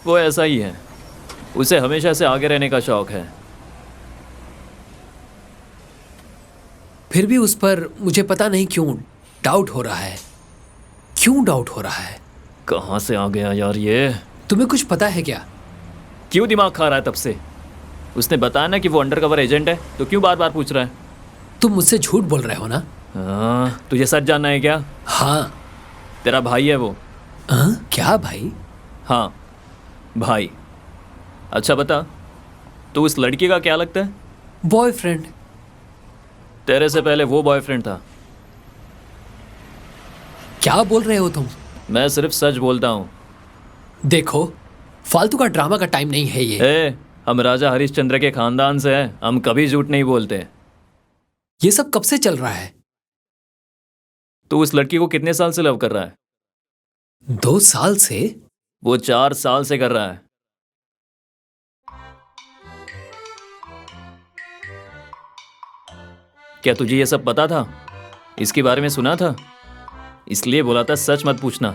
वो ऐसा ही है, उसे हमेशा से आगे रहने का शौक है। फिर भी उस पर मुझे पता नहीं क्यों डाउट हो रहा है। क्यों डाउट हो रहा है? कहाँ से आ गया यार ये? तुम्हें कुछ पता है क्या? क्यों दिमाग खा रहा है तब से? उसने बताया ना कि वो अंडरकवर एजेंट है, तो क्यों बार बार पूछ रहा है? तुम मुझसे झूठ बोल रहे हो ना? हाँ, तुझे सच जानना है क्या? हाँ। तेरा भाई है वो। क्या भाई? हाँ भाई। अच्छा बता, तू उस लड़की का क्या लगता है? बॉयफ्रेंड। तेरे से पहले वो बॉयफ्रेंड था। क्या बोल रहे हो तुम? मैं सिर्फ सच बोलता हूँ। देखो, फालतू का ड्रामा का टाइम नहीं है ये। हम राजा हरिश्चंद्र के खानदान से हैं, हम कभी झूठ नहीं बोलते। ये सब कब से चल रहा है? तू उस लड़की को कितने साल से लव कर रहा है? 2 साल से? वो 4 साल से कर रहा है। क्या तुझे ये सब पता था? इसके बारे में सुना था? इसलिए बोला था सच मत पूछना।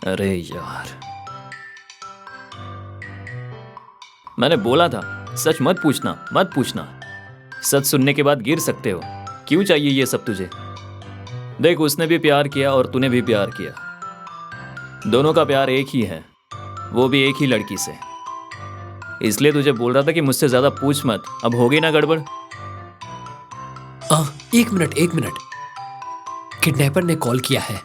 अरे यार, मैंने बोला था सच मत पूछना, मत पूछना। सच सुनने के बाद गिर सकते हो। क्यों चाहिए ये सब तुझे? देख, उसने भी प्यार किया और तूने भी प्यार किया। दोनों का प्यार एक ही है, वो भी एक ही लड़की से। इसलिए तुझे बोल रहा था कि मुझसे ज्यादा पूछ मत। अब होगी ना गड़बड़? एक मिनट। किडनैपर ने कॉल किया है।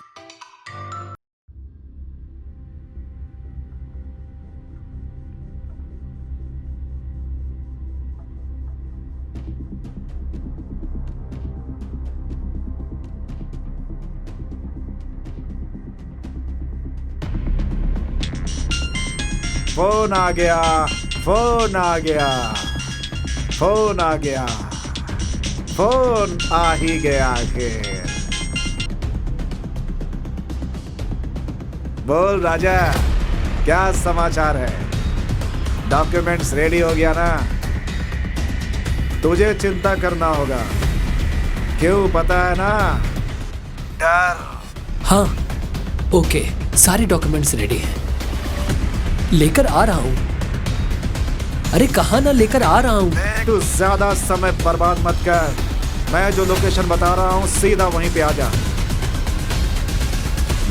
फोन आ गया, फोन आ गया, फोन आ गया, फोन आ ही गया आखिर। बोल राजा, क्या समाचार है? डॉक्यूमेंट्स रेडी हो गया ना? तुझे चिंता करना होगा। क्यों, पता है ना? डर। हाँ, ओके, सारे डॉक्यूमेंट्स रेडी हैं। लेकर आ रहा हूँ। अरे कहाँ ना लेकर आ रहा हूँ। तू ज्यादा समय बर्बाद मत कर। मैं जो लोकेशन बता रहा हूँ सीधा वहीं पे आ जा।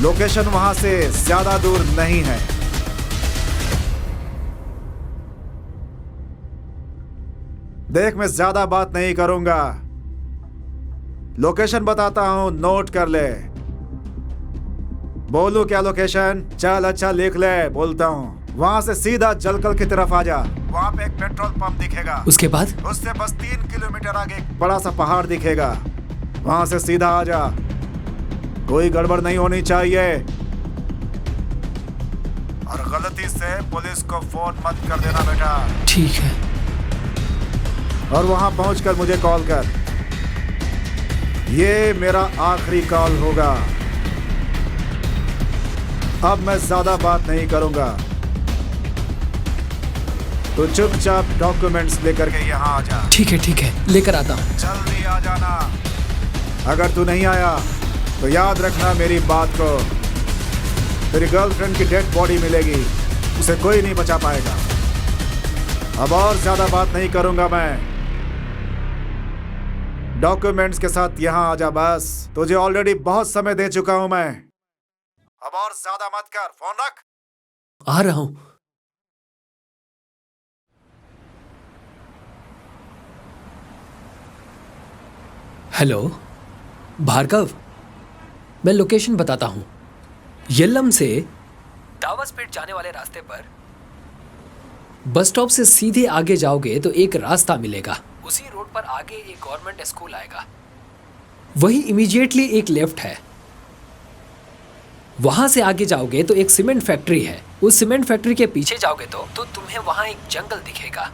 लोकेशन वहां से ज्यादा दूर नहीं है। देख, मैं ज्यादा बात नहीं करूंगा। लोकेशन बताता हूँ, नोट कर ले। बोलूं क्या लोकेशन? चल अच्छा लिख ले, बोलता हूँ। वहां से सीधा जलकल की तरफ आ जा। वहां पे एक पेट्रोल पंप दिखेगा। उसके बाद? उससे बस 3 किलोमीटर आगे एक बड़ा सा पहाड़ दिखेगा। वहां से सीधा आ जा। कोई गड़बड़ नहीं होनी चाहिए। और गलती से पुलिस को फोन मत कर देना बेटा। ठीक है। और वहां पहुंचकर मुझे कॉल कर। ये मेरा आखिरी कॉल होगा। अब मैं ज्यादा बात नहीं करूंगा। तो चुपचाप डॉक्यूमेंट्स लेकर के यहाँ आ जा। ठीक है, लेकर आता हूँ। जल्दी आ जाना। अगर तू नहीं आया तो याद रखना मेरी बात को। तेरी गर्लफ्रेंड की डेड बॉडी मिलेगी, उसे कोई नहीं बचा पाएगा। अब और ज्यादा बात नहीं करूंगा मैं। डॉक्यूमेंट्स के साथ यहाँ आ जा बस। तुझे ऑलरेडी बहुत समय दे चुका हूं मैं। अब और ज्यादा मत कर। फोन रख। आ रहा हूँ। हेलो भार्गव, मैं लोकेशन बताता हूँ। येल्लम से दावसपेट जाने वाले रास्ते पर बस स्टॉप से सीधे आगे जाओगे तो एक रास्ता मिलेगा। उसी रोड पर आगे एक गवर्नमेंट स्कूल आएगा। वही इमीडिएटली एक लेफ्ट है। वहां से आगे जाओगे तो एक सीमेंट फैक्ट्री है। उस सीमेंट फैक्ट्री के पीछे जाओगे तो तुम्हें वहां एक जंगल दिखेगा।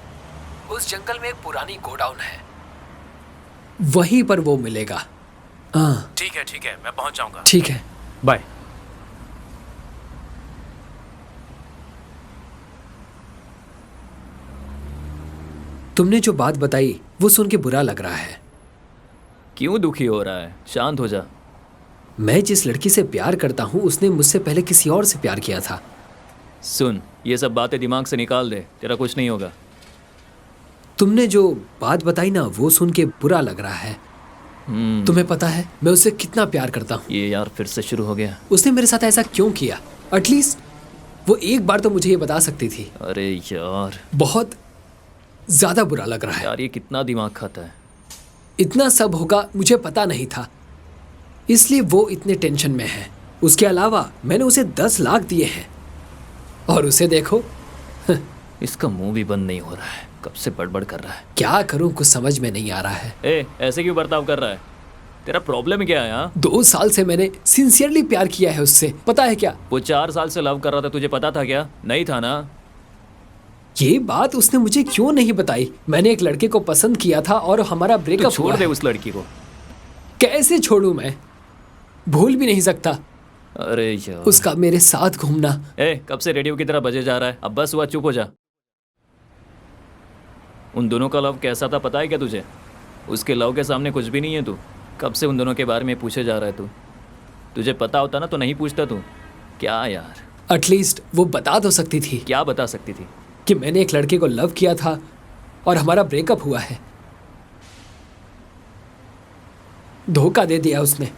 उस जंगल में एक पुरानी गोडाउन है, वहीं पर वो मिलेगा। ठीक है, मैं पहुंच जाऊंगा। ठीक है, बाय। तुमने जो बात बताई वो सुन के बुरा लग रहा है। क्यों दुखी हो रहा है? शांत हो जा। मैं जिस लड़की से प्यार करता हूँ उसने मुझसे पहले किसी और से प्यार किया था। सुन, ये सब बातें दिमाग से निकाल दे, तेरा कुछ नहीं होगा। तुमने जो बात बताई ना वो सुन के बुरा लग रहा है। तुम्हें पता है मैं उससे कितना प्यार करता हूँ। ये यार फिर से शुरू हो गया। उसने मेरे साथ ऐसा क्यों किया? एटलीस्ट वो एक बार तो मुझे ये बता सकती थी। अरे यार, बहुत ज्यादा बुरा लग रहा है। यार ये कितना दिमाग खाता है। इतना सब होगा मुझे पता नहीं था, इसलिए वो इतने टेंशन में है। उसके अलावा मैंने उसे 10 लाख दिए हैं और उसे देखो। इसका मुंह भी बंद नहीं हो रहा है, कब से बड़बड़ कर रहा है। क्या करूं, कुछ समझ में नहीं आ रहा है। ऐसे क्यों बर्ताव कर रहा है? तेरा प्रॉब्लम क्या है? हाँ, 2 साल से मैंने सिंसियरली प्यार किया है उससे, पता है क्या? वो 4 साल से लव कर रहा था, तुझे पता था क्या? नहीं था ना? ये बात उसने मुझे क्यों नहीं बताई? मैंने एक लड़के को पसंद किया था और हमारा तू ब्रेकअप छोड़ दे उस लड़की को। कैसे छोड़ूं मैं? भूल भी नहीं सकता अरे यार, उसका मेरे साथ घूमना। कब से रेडियो की तरह बजे जा रहा है? अब बस हुआ, चुप हो जा। उन दोनों का लव कैसा था पता है क्या तुझे? उसके लव के सामने कुछ भी नहीं है तू। कब से उन दोनों के बारे में पूछे जा रहा है तू? तुझे पता होता ना तो नहीं पूछता तू। क्या यार? एटलीस्ट वो बता तो सकती थी। क्या बता सकती थी? कि मैंने एक लड़के को लव किया था और हमारा ब्रेकअप हुआ है। धोखा दे दिया उसने।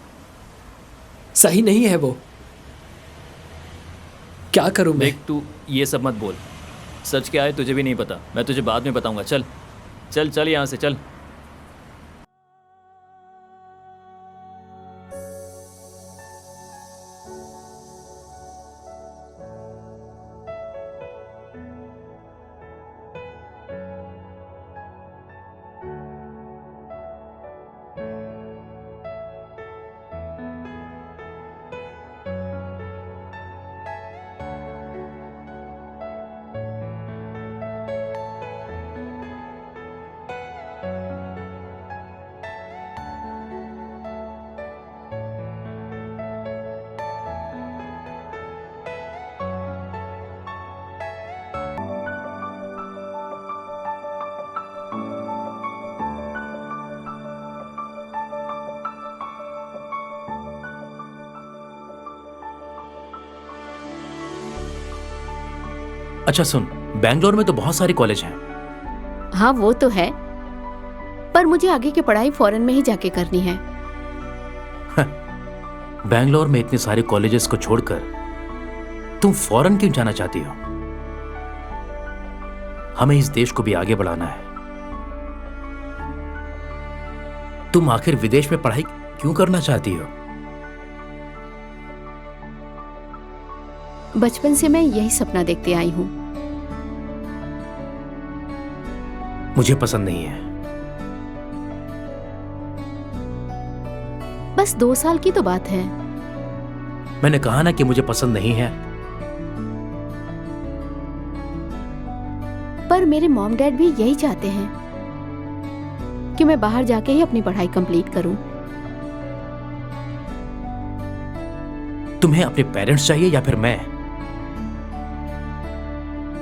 सही नहीं है वो। क्या करूं मैं? देख, तू ये सब मत बोल। सच क्या है तुझे भी नहीं पता। मैं तुझे बाद में बताऊंगा। चल चल चल, यहाँ से चल। अच्छा सुन, बैंगलोर में तो बहुत सारे कॉलेज हैं। हाँ वो तो है, पर मुझे आगे की पढ़ाई फॉरेन में ही जाके करनी है। बैंगलोर में इतने सारे कॉलेजेस को छोड़कर तुम फॉरेन क्यों जाना चाहती हो? हमें इस देश को भी आगे बढ़ाना है। तुम आखिर विदेश में पढ़ाई क्यों करना चाहती हो? बचपन से मैं यही सपना देखते आई हूँ। मुझे पसंद नहीं है। बस 2 साल की तो बात है। मैंने कहा ना कि मुझे पसंद नहीं है। पर मेरे मॉम डैड भी यही चाहते हैं कि मैं बाहर जाके ही अपनी पढ़ाई कंप्लीट करूं। तुम्हें अपने पेरेंट्स चाहिए या फिर मैं?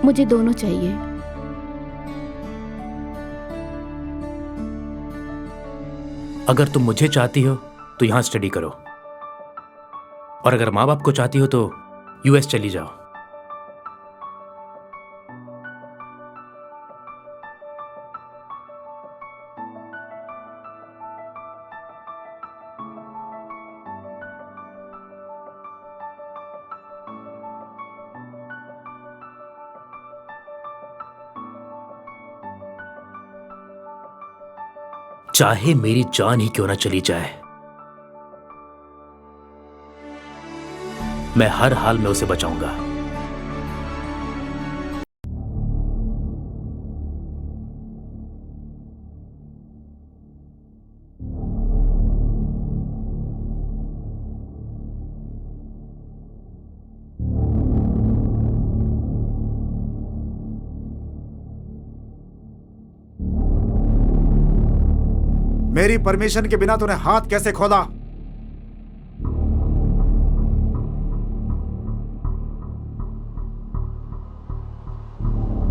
मुझे दोनों चाहिए। अगर तुम मुझे चाहती हो तो यहां स्टडी करो, और अगर माँ बाप को चाहती हो तो यूएस चली जाओ। चाहे मेरी जान ही क्यों ना चली जाए, मैं हर हाल में उसे बचाऊंगा। मेरी परमिशन के बिना तूने हाथ कैसे खोला?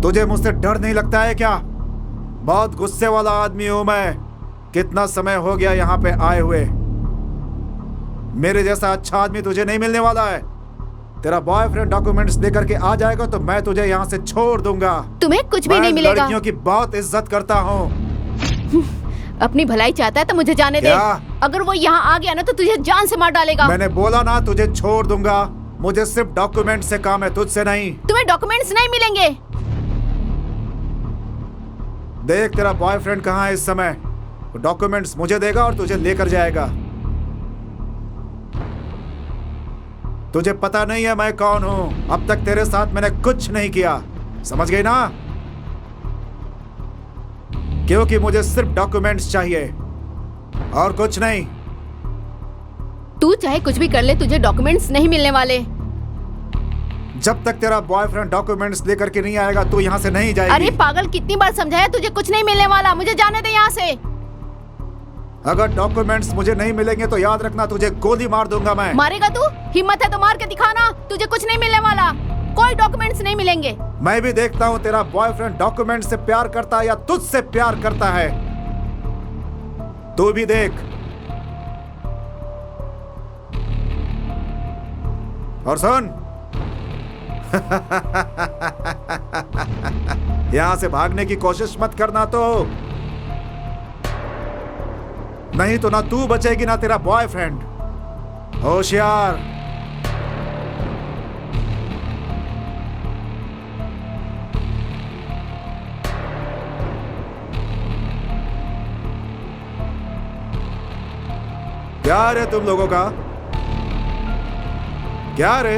तुझे मुझसे डर नहीं लगता है क्या? बहुत गुस्से वाला आदमी हूं मैं। कितना समय हो गया यहाँ पे आए हुए। मेरे जैसा अच्छा आदमी तुझे नहीं मिलने वाला है। तेरा बॉयफ्रेंड डॉक्यूमेंट्स लेकर के आ जाएगा तो मैं तुझे यहाँ से छोड़ दूंगा। तुम्हें कुछ भी नहीं मिलेगा। मैं लड़कियों की बहुत इज्जत करता हूँ। अपनी भलाई चाहता है तो मुझे जाने दे। क्या? अगर वो यहाँ आ गया ना तो तुझे जान से मार डालेगा। मैंने बोला ना तुझे छोड़ दूंगा। मुझे सिर्फ डॉक्यूमेंट से काम है, तुझसे नहीं। तुम्हें डॉक्यूमेंट्स नहीं मिलेंगे। देख तेरा बॉयफ्रेंड कहाँ है इस समय। डॉक्यूमेंट्स मुझे देगा और तुझे लेकर जाएगा। तुझे पता नहीं है मैं कौन हूं। अब तक तेरे साथ मैंने कुछ नहीं किया, समझ गई ना? क्योंकि मुझे सिर्फ डॉक्यूमेंट्स चाहिए और कुछ नहीं। तू चाहे कुछ भी कर ले, तुझे डॉक्यूमेंट्स नहीं मिलने वाले। जब तक तेरा बॉयफ्रेंड डॉक्यूमेंट्स लेकर के नहीं आएगा तू यहाँ से नहीं जाएगी। अरे पागल, कितनी बार समझाया, तुझे कुछ नहीं मिलने वाला। मुझे जाने दे यहाँ से। अगर डॉक्यूमेंट्स मुझे नहीं मिलेंगे तो याद रखना तुझे गोली मार दूंगा मैं। मारेगा तू? हिम्मत है तो मार के दिखाना। तुझे कुछ नहीं मिलने वाला, कोई डॉक्यूमेंट्स नहीं मिलेंगे। मैं भी देखता हूँ तेरा बॉयफ्रेंड डॉक्यूमेंट से प्यार करता है या तुझसे प्यार करता है। तू भी देख। और सुन, यहां से भागने की कोशिश मत करना तो नहीं तो ना तू बचेगी ना तेरा बॉयफ्रेंड। होशियार। क्या रे तुम लोगों का? क्या रे?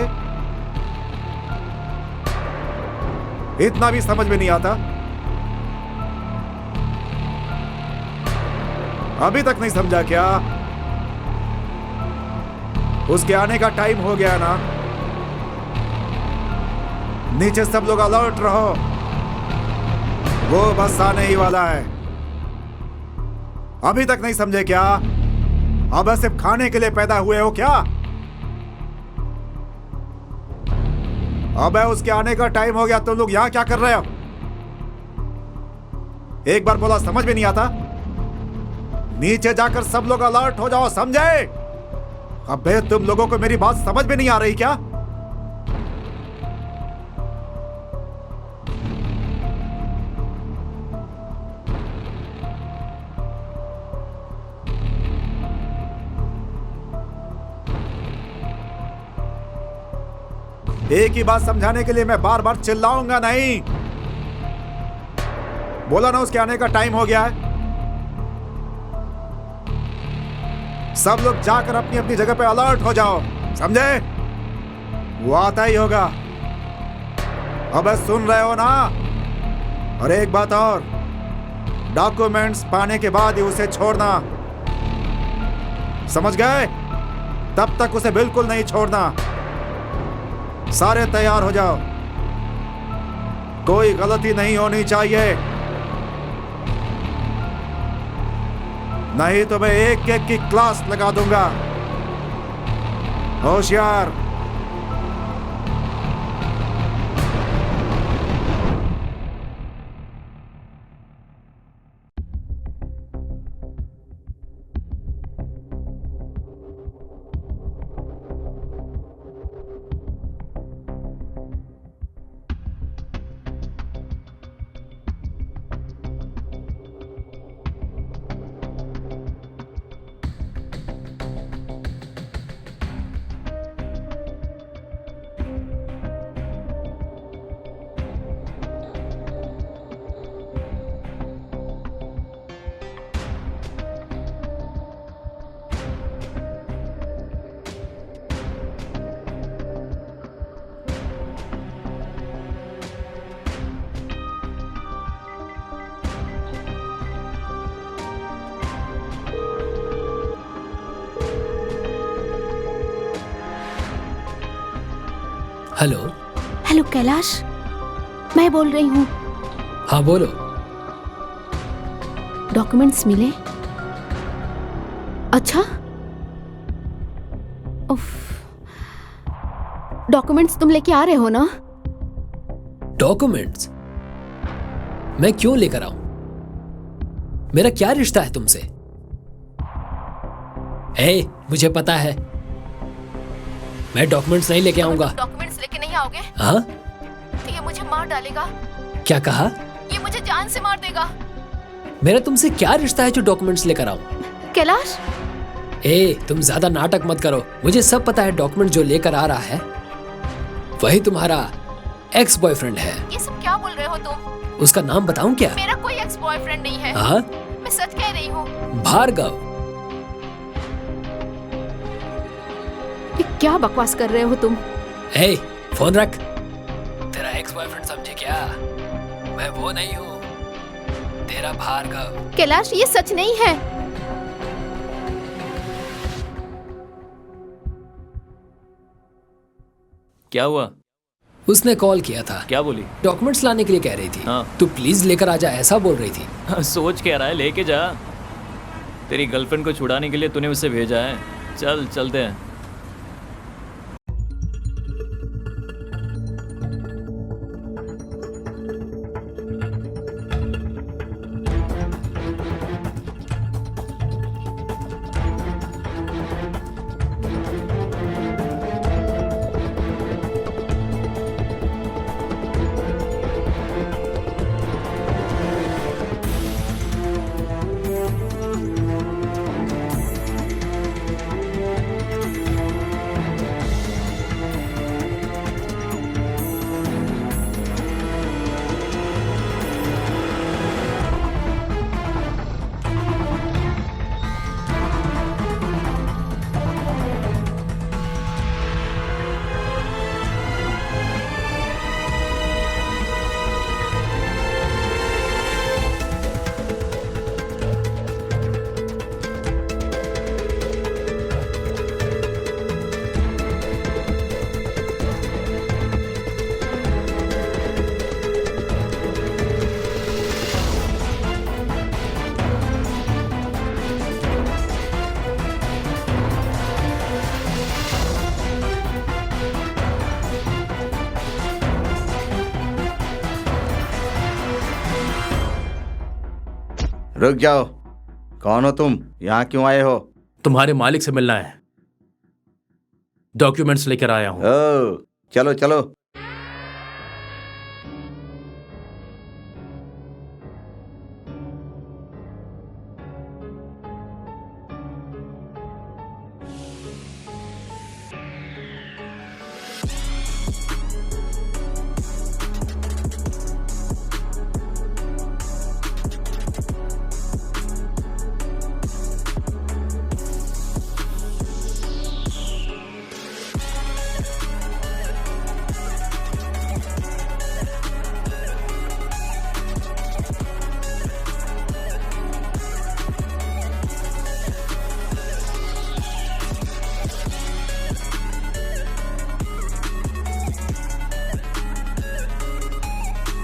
इतना भी समझ में नहीं आता? अभी तक नहीं समझा क्या? उसके आने का टाइम हो गया ना। नीचे सब लोग अलर्ट रहो, वो बस आने ही वाला है। अभी तक नहीं समझे क्या? अब सिर्फ खाने के लिए पैदा हुए हो क्या? अब उसके आने का टाइम हो गया। तुम लोग यहां क्या कर रहे हो? एक बार बोला समझ में नहीं आता? नीचे जाकर सब लोग अलर्ट हो जाओ, समझे? अबे तुम लोगों को मेरी बात समझ में नहीं आ रही क्या? एक ही बात समझाने के लिए मैं बार बार चिल्लाऊंगा नहीं। बोला ना उसके आने का टाइम हो गया है। सब लोग जाकर अपनी अपनी जगह पे अलर्ट हो जाओ, समझे? वो आता ही होगा। अब सुन रहे हो ना? और एक बात और, डॉक्यूमेंट्स पाने के बाद ही उसे छोड़ना, समझ गए? तब तक उसे बिल्कुल नहीं छोड़ना। सारे तैयार हो जाओ, कोई गलती नहीं होनी चाहिए, नहीं तो मैं एक एक की क्लास लगा दूंगा। होशियार। हेलो। हेलो कैलाश, मैं बोल रही हूँ। हाँ बोलो। डॉक्यूमेंट्स मिले? अच्छा, उफ, डॉक्यूमेंट्स तुम लेके आ रहे हो ना? डॉक्यूमेंट्स मैं क्यों लेकर आऊं? मेरा क्या रिश्ता है तुमसे? ए, मुझे पता है, मैं डॉक्यूमेंट्स नहीं लेके आऊंगा। डॉक्यूमेंट्स लेके नहीं आओगे हाँ? तो ये मुझे मार डालेगा। क्या कहा? ये मुझे जान से मार देगा। मेरा तुमसे क्या रिश्ता है जो डॉक्यूमेंट्स लेकर आऊं? कैलाश, ए, तुम ज्यादा नाटक मत करो। मुझे सब पता है डॉक्यूमेंट जो लेकर आ रहा है वही तुम्हारा एक्स बॉयफ्रेंड है। ये सब क्या बोल रहे हो तुम? उसका नाम बताऊं क्या? मेरा कोई एक्स बॉयफ्रेंड नहीं है। हाँ? मैं सच कह रही हूँ। भार्गव। ये क्या बकवास कर रहे हो तुम? ए, फोन रख। तेरा एक्स बॉयफ्रेंड समझे क्या? मैं वो नहीं हूँ, तेरा भार्गव। कैलाश, ये सच नहीं है। क्या हुआ? उसने कॉल किया था, क्या बोली? डॉक्यूमेंट्स लाने के लिए कह रही थी। हाँ। तू प्लीज लेकर आजा, ऐसा बोल रही थी। हाँ, सोच कह रहा है, लेके जा। तेरी गर्लफ्रेंड को छुड़ाने के लिए तूने उसे भेजा है। चल चलते हैं। रुक जाओ। कौन हो तुम? यहाँ क्यों आए हो? तुम्हारे मालिक से मिलना है। डॉक्यूमेंट्स लेकर आया हूं। ओ, चलो चलो।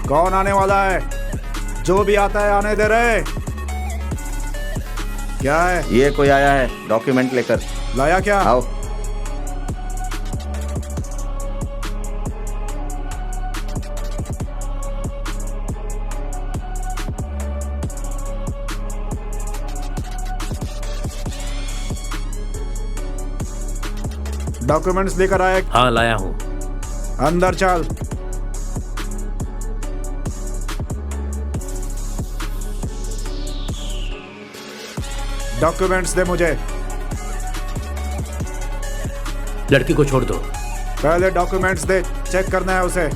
कौन आने वाला है? जो भी आता है आने दे रहे। क्या है? ये कोई आया है डॉक्यूमेंट लेकर। लाया क्या? आओ। डॉक्यूमेंट्स लेकर आए? हाँ, लाया हूं। अंदर चल। डॉक्यूमेंट्स दे मुझे। लड़की को छोड़ दो। पहले डॉक्यूमेंट्स दे, चेक करना है उसे।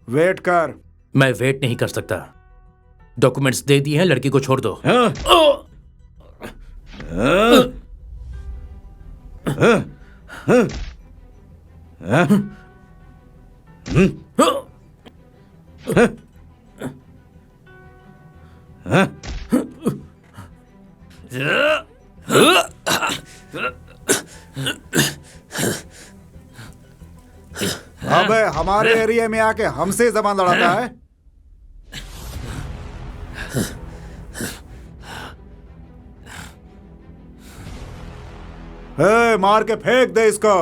वेट कर। मैं वेट नहीं कर सकता। डॉक्यूमेंट्स दे दिए हैं, लड़की को छोड़ दो। अबे हमारे एरिया में आके हमसे जबान लड़ाता है। मार के फेंक दे इसको।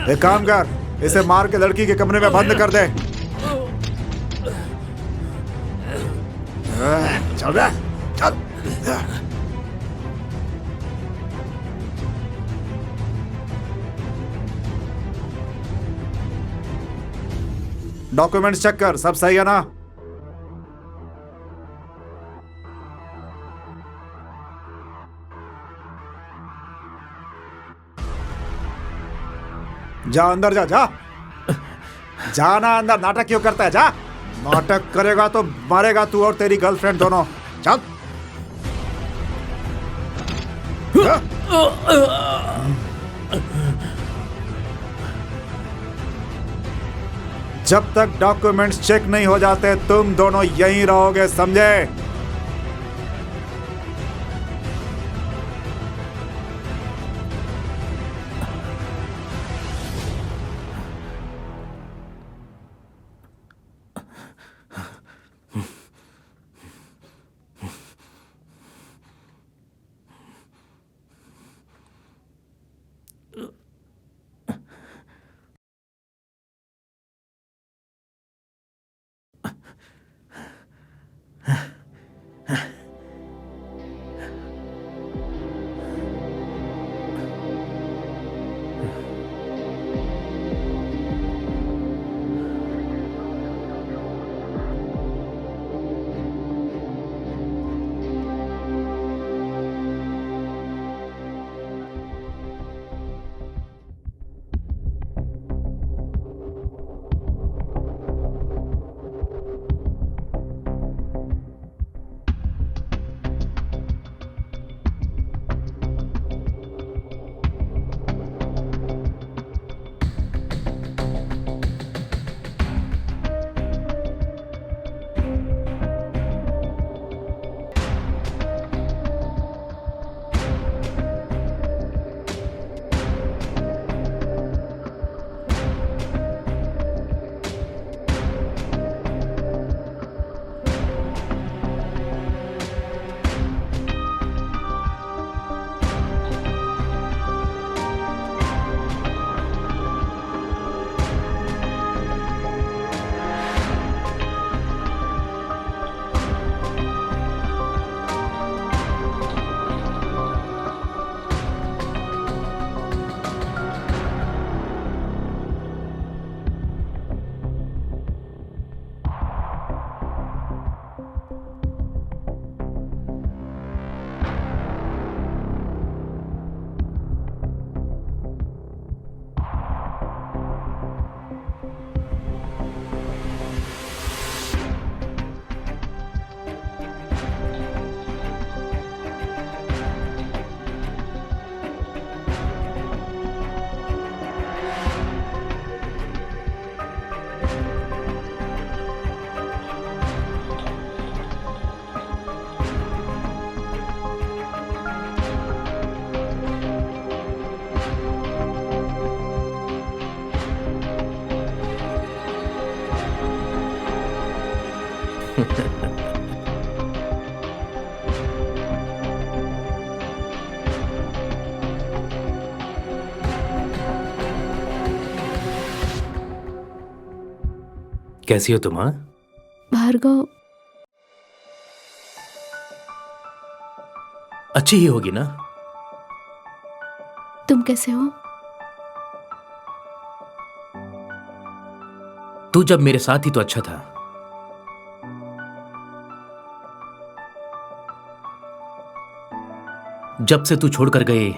एक काम कर, इसे मार के लड़की के कमरे में बंद कर दे। चल रहा, चल। डॉक्यूमेंट्स चेक कर, सब सही है ना? जा अंदर जा, जा जाना अंदर। नाटक क्यों करता है? जा। नाटक करेगा तो मारेगा तू और तेरी गर्लफ्रेंड दोनों। चल। जब तक डॉक्यूमेंट्स चेक नहीं हो जाते तुम दोनों यहीं रहोगे, समझे? कैसी हो तुम? हाँ, भार्गव अच्छी ही होगी ना? तुम कैसे हो? तू जब मेरे साथ ही तो अच्छा था। जब से तू छोड़कर गई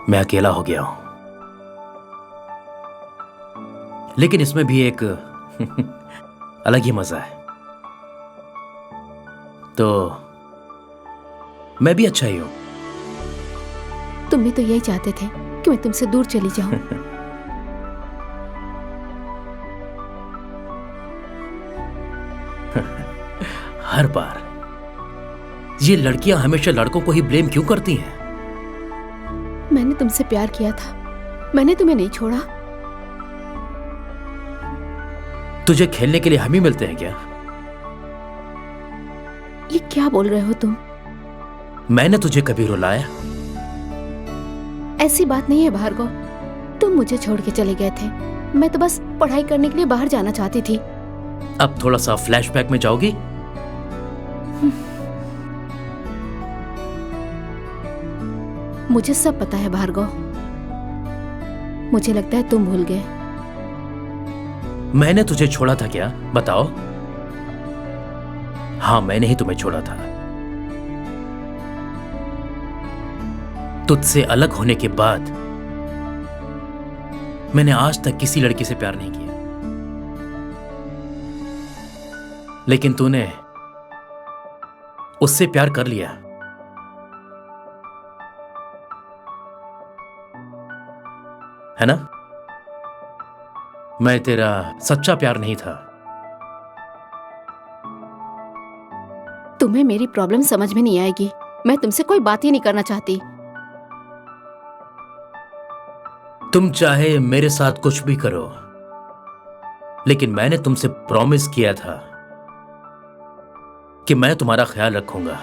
मैं अकेला हो गया हूं, लेकिन इसमें भी एक अलग ही मजा है। तो मैं भी अच्छा ही हूं। तुम भी तो यही चाहते थे कि मैं तुमसे दूर चली जाऊं। हर बार ये लड़कियां हमेशा लड़कों को ही ब्लेम क्यों करती हैं? मैंने तुमसे प्यार किया था, मैंने तुम्हें नहीं छोड़ा। तुझे खेलने के लिए हम ही मिलते हैं क्या? ये क्या बोल रहे हो तुम? मैंने तुझे कभी रुलाया? ऐसी बात नहीं है भार्गव, तुम मुझे छोड़ के चले गए थे। मैं तो बस पढ़ाई करने के लिए बाहर जाना चाहती थी। अब थोड़ा सा फ्लैशबैक में जाओगी? मुझे सब पता है भार्गव, मुझे लगता है तुम भूल गए। मैंने तुझे छोड़ा था क्या? बताओ। हाँ, मैंने ही तुम्हें छोड़ा था। तुझसे अलग होने के बाद मैंने आज तक किसी लड़की से प्यार नहीं किया, लेकिन तूने उससे प्यार कर लिया। है ना? मैं तेरा सच्चा प्यार नहीं था। तुम्हें मेरी प्रॉब्लम समझ में नहीं आएगी। मैं तुमसे कोई बात ही नहीं करना चाहती। तुम चाहे मेरे साथ कुछ भी करो, लेकिन मैंने तुमसे प्रॉमिस किया था कि मैं तुम्हारा ख्याल रखूंगा,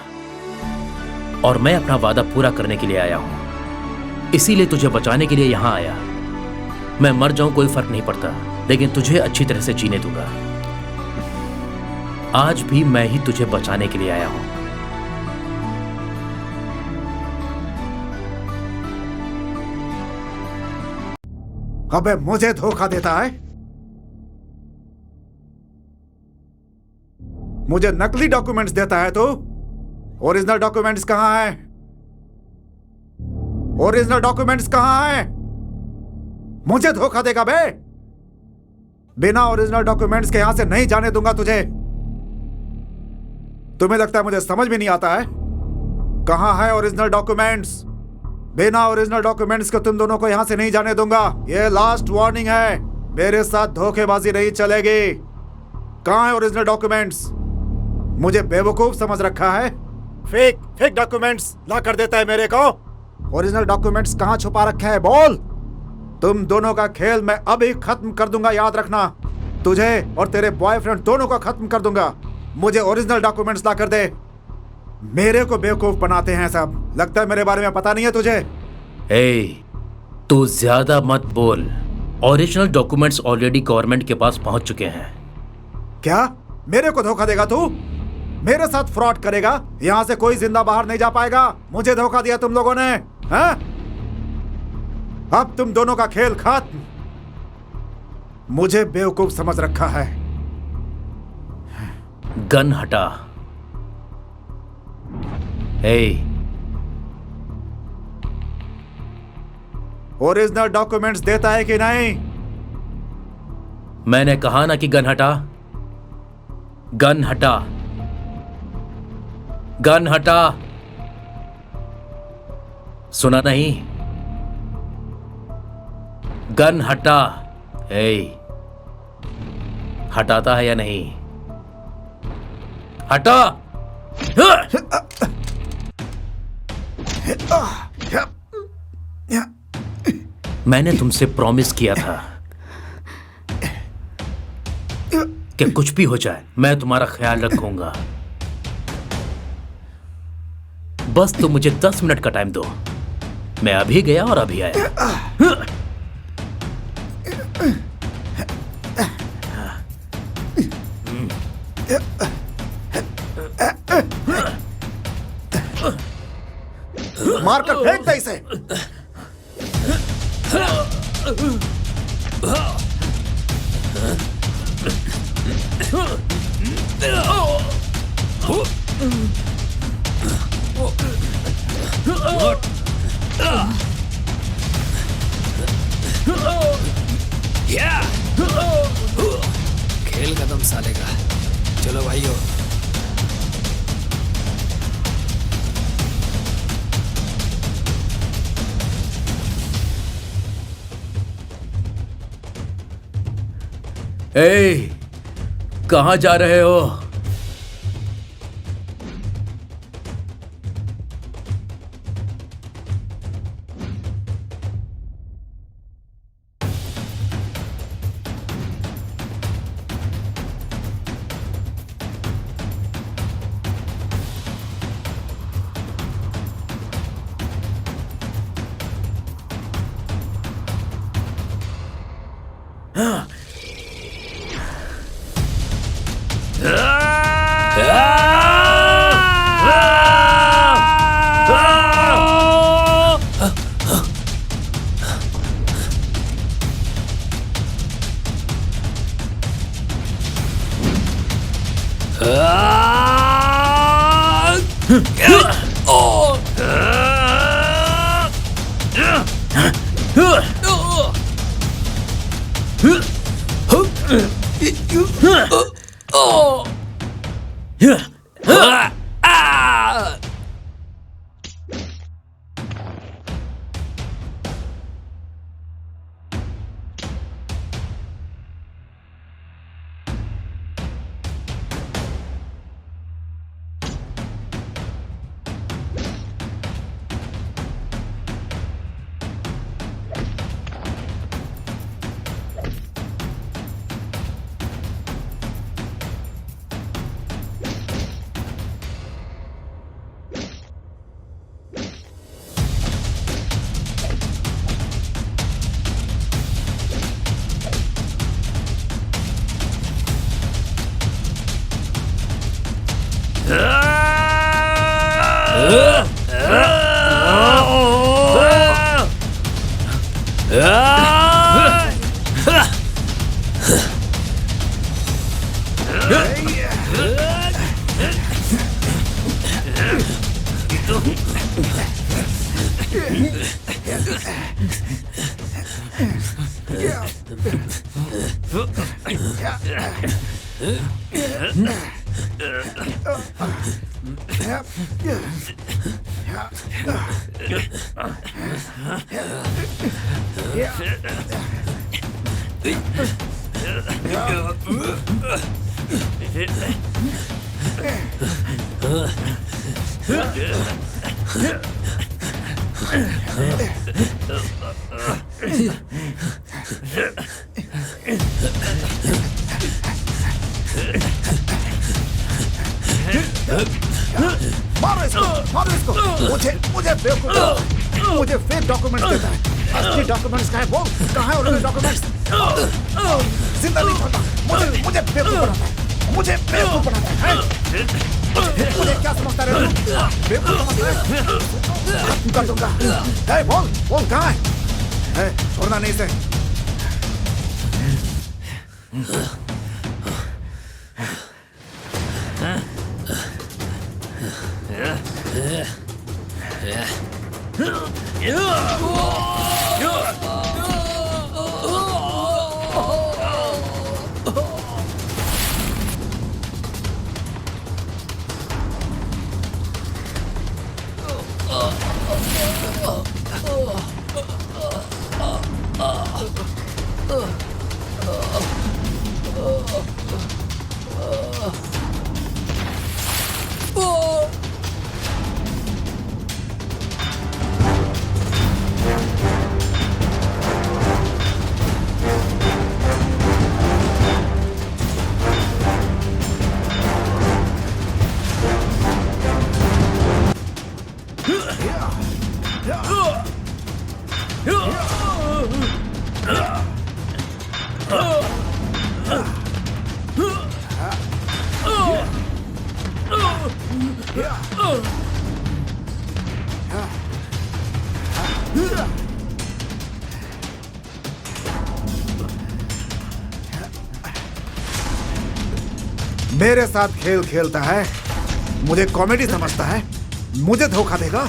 और मैं अपना वादा पूरा करने के लिए आया हूं। इसीलिए तुझे बचाने के लिए यहां आया। मैं मर जाऊं कोई फर्क नहीं पड़ता, लेकिन तुझे अच्छी तरह से जीने दूंगा। आज भी मैं ही तुझे बचाने के लिए आया हूं। अबे मुझे धोखा देता है? मुझे नकली डॉक्यूमेंट्स देता है तू? ओरिजिनल डॉक्यूमेंट्स कहां हैं? ओरिजिनल डॉक्यूमेंट्स कहां हैं? मुझे धोखा देगा बे? बिना ओरिजिनल डॉक्यूमेंट्स के यहां से नहीं जाने दूंगा तुझे। तुम्हें लगता है मुझे समझ में नहीं आता है? कहां है ओरिजिनल डॉक्यूमेंट्स? बिना ओरिजिनल डॉक्यूमेंट्स के तुम दोनों को यहां से नहीं जाने दूंगा। ये लास्ट वार्निंग है। मेरे साथ धोखेबाजी नहीं चलेगी। कहां है ओरिजिनल डॉक्यूमेंट्स? मुझे बेवकूफ समझ रखा है? फेक डॉक्यूमेंट्स ला कर देता है मेरे को। ओरिजिनल डॉक्यूमेंट्स कहां छुपा रखे हैं? बोल। तुम दोनों का खेल मैं अभी खत्म कर दूंगा, याद रखना। तुझे और तेरे बॉयफ्रेंड दोनों को खत्म कर दूंगा। मुझे ओरिजिनल डॉक्यूमेंट्स ला कर दे। मेरे को बेवकूफ बनाते हैं सब। लगता है मेरे बारे में पता नहीं है तुझे। तू ज्यादा मत बोल। ओरिजिनल डॉक्यूमेंट्स ऑलरेडी गवर्नमेंट के पास पहुंच चुके हैं। क्या मेरे को धोखा देगा तू? मेरे साथ फ्रॉड करेगा? यहां से कोई जिंदा बाहर नहीं जा पाएगा। मुझे धोखा दिया तुम लोगों ने, हैं? अब तुम दोनों का खेल खत्म। मुझे बेवकूफ समझ रखा है। गन हटा। ओरिजिनल डॉक्यूमेंट्स देता है कि नहीं? मैंने कहा ना कि गन हटा। गन हटा। गन हटा। सुना नहीं? गन हटा। हटाता है या नहीं? हटा। मैंने तुमसे प्रॉमिस किया था कि कुछ भी हो जाए मैं तुम्हारा ख्याल रखूंगा। बस तुम मुझे 10 मिनट का टाइम दो। मैं अभी गया और अभी आया। मारकर फेंक दे इसे। खेल खत्म साले का। चलो भाइयों। ए, कहाँ जा रहे हो? मारो इसको। मुझे बेवकूफ, मुझे फेक डॉक्यूमेंट्स देता है। असली डॉक्यूमेंट्स कहाँ है? वो कहाँ है? उन्होंने डॉक्यूमेंट्स जिंदा नहीं छोड़ता। मुझे बेवकूफ बनाता है, मुझे बेवकूफ बनाता है। मुझे क्या समझता है? बेवकूफ समझता है? खत्म कर दूंगा। बोल कहाँ है? छोड़ना नहीं इसे। मेरे साथ खेल खेलता है, मुझे कॉमेडी समझता है, मुझे धोखा देगा।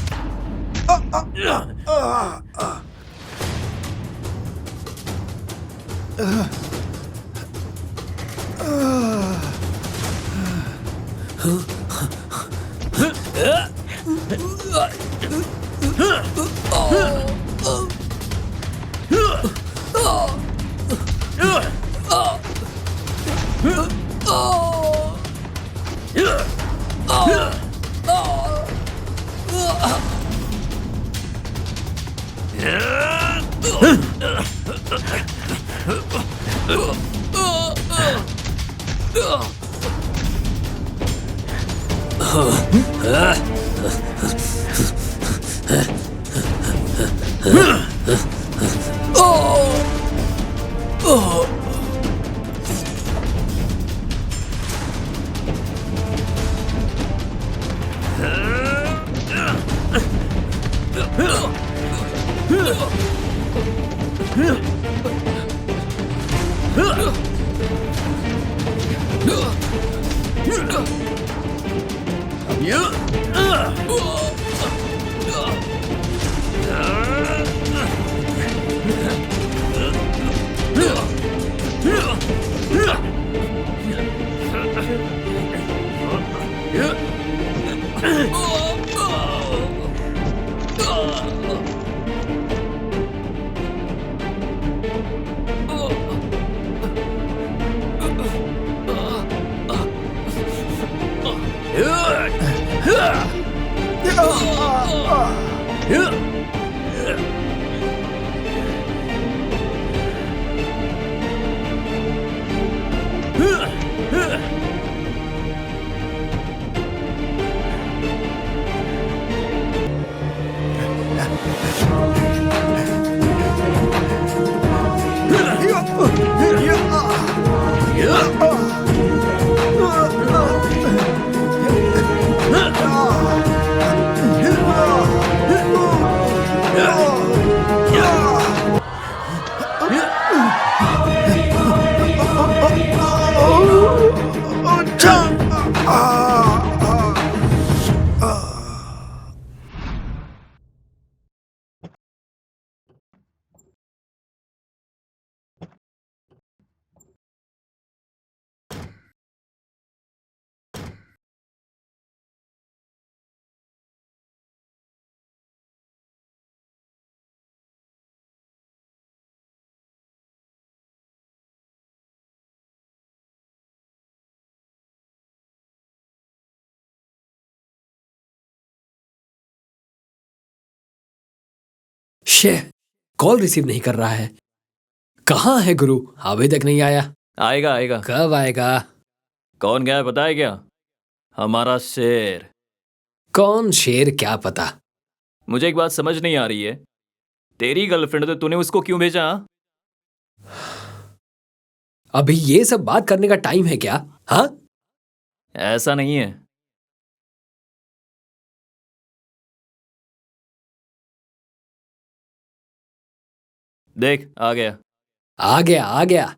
शे, कॉल रिसीव नहीं कर रहा है। कहाँ है गुरु? अभी तक नहीं आया। आएगा आएगा। कब आएगा? कौन गया है पता है क्या? हमारा शेर। कौन शेर क्या पता। मुझे एक बात समझ नहीं आ रही है, तेरी गर्लफ्रेंड तो तूने उसको क्यों भेजा? अभी ये सब बात करने का टाइम है क्या? हाँ, ऐसा नहीं है। देख आ गया। आ गया आ गया।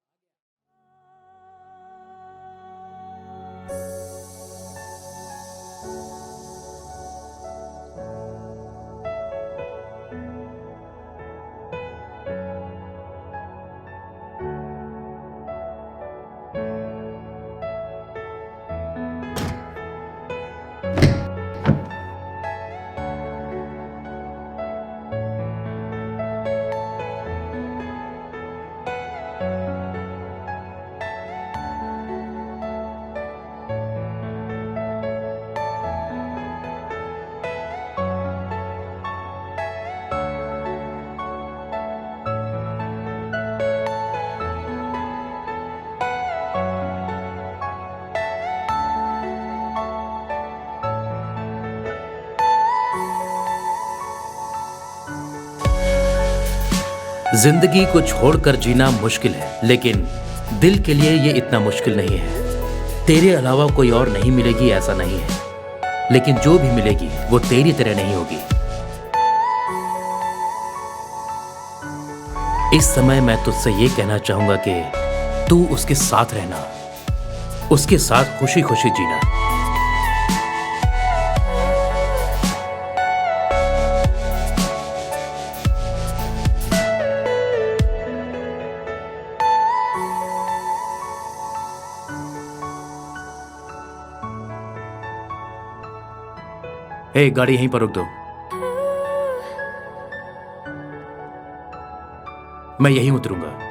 जिंदगी को छोड़कर जीना मुश्किल है, लेकिन दिल के लिए ये इतना मुश्किल नहीं है। तेरे अलावा कोई और नहीं मिलेगी ऐसा नहीं है, लेकिन जो भी मिलेगी वो तेरी तरह नहीं होगी। इस समय मैं तुझसे ये कहना चाहूंगा कि तू उसके साथ रहना, उसके साथ खुशी खुशी जीना। ए, गाड़ी यहीं पर रुक दो। मैं यहीं उतरूंगा।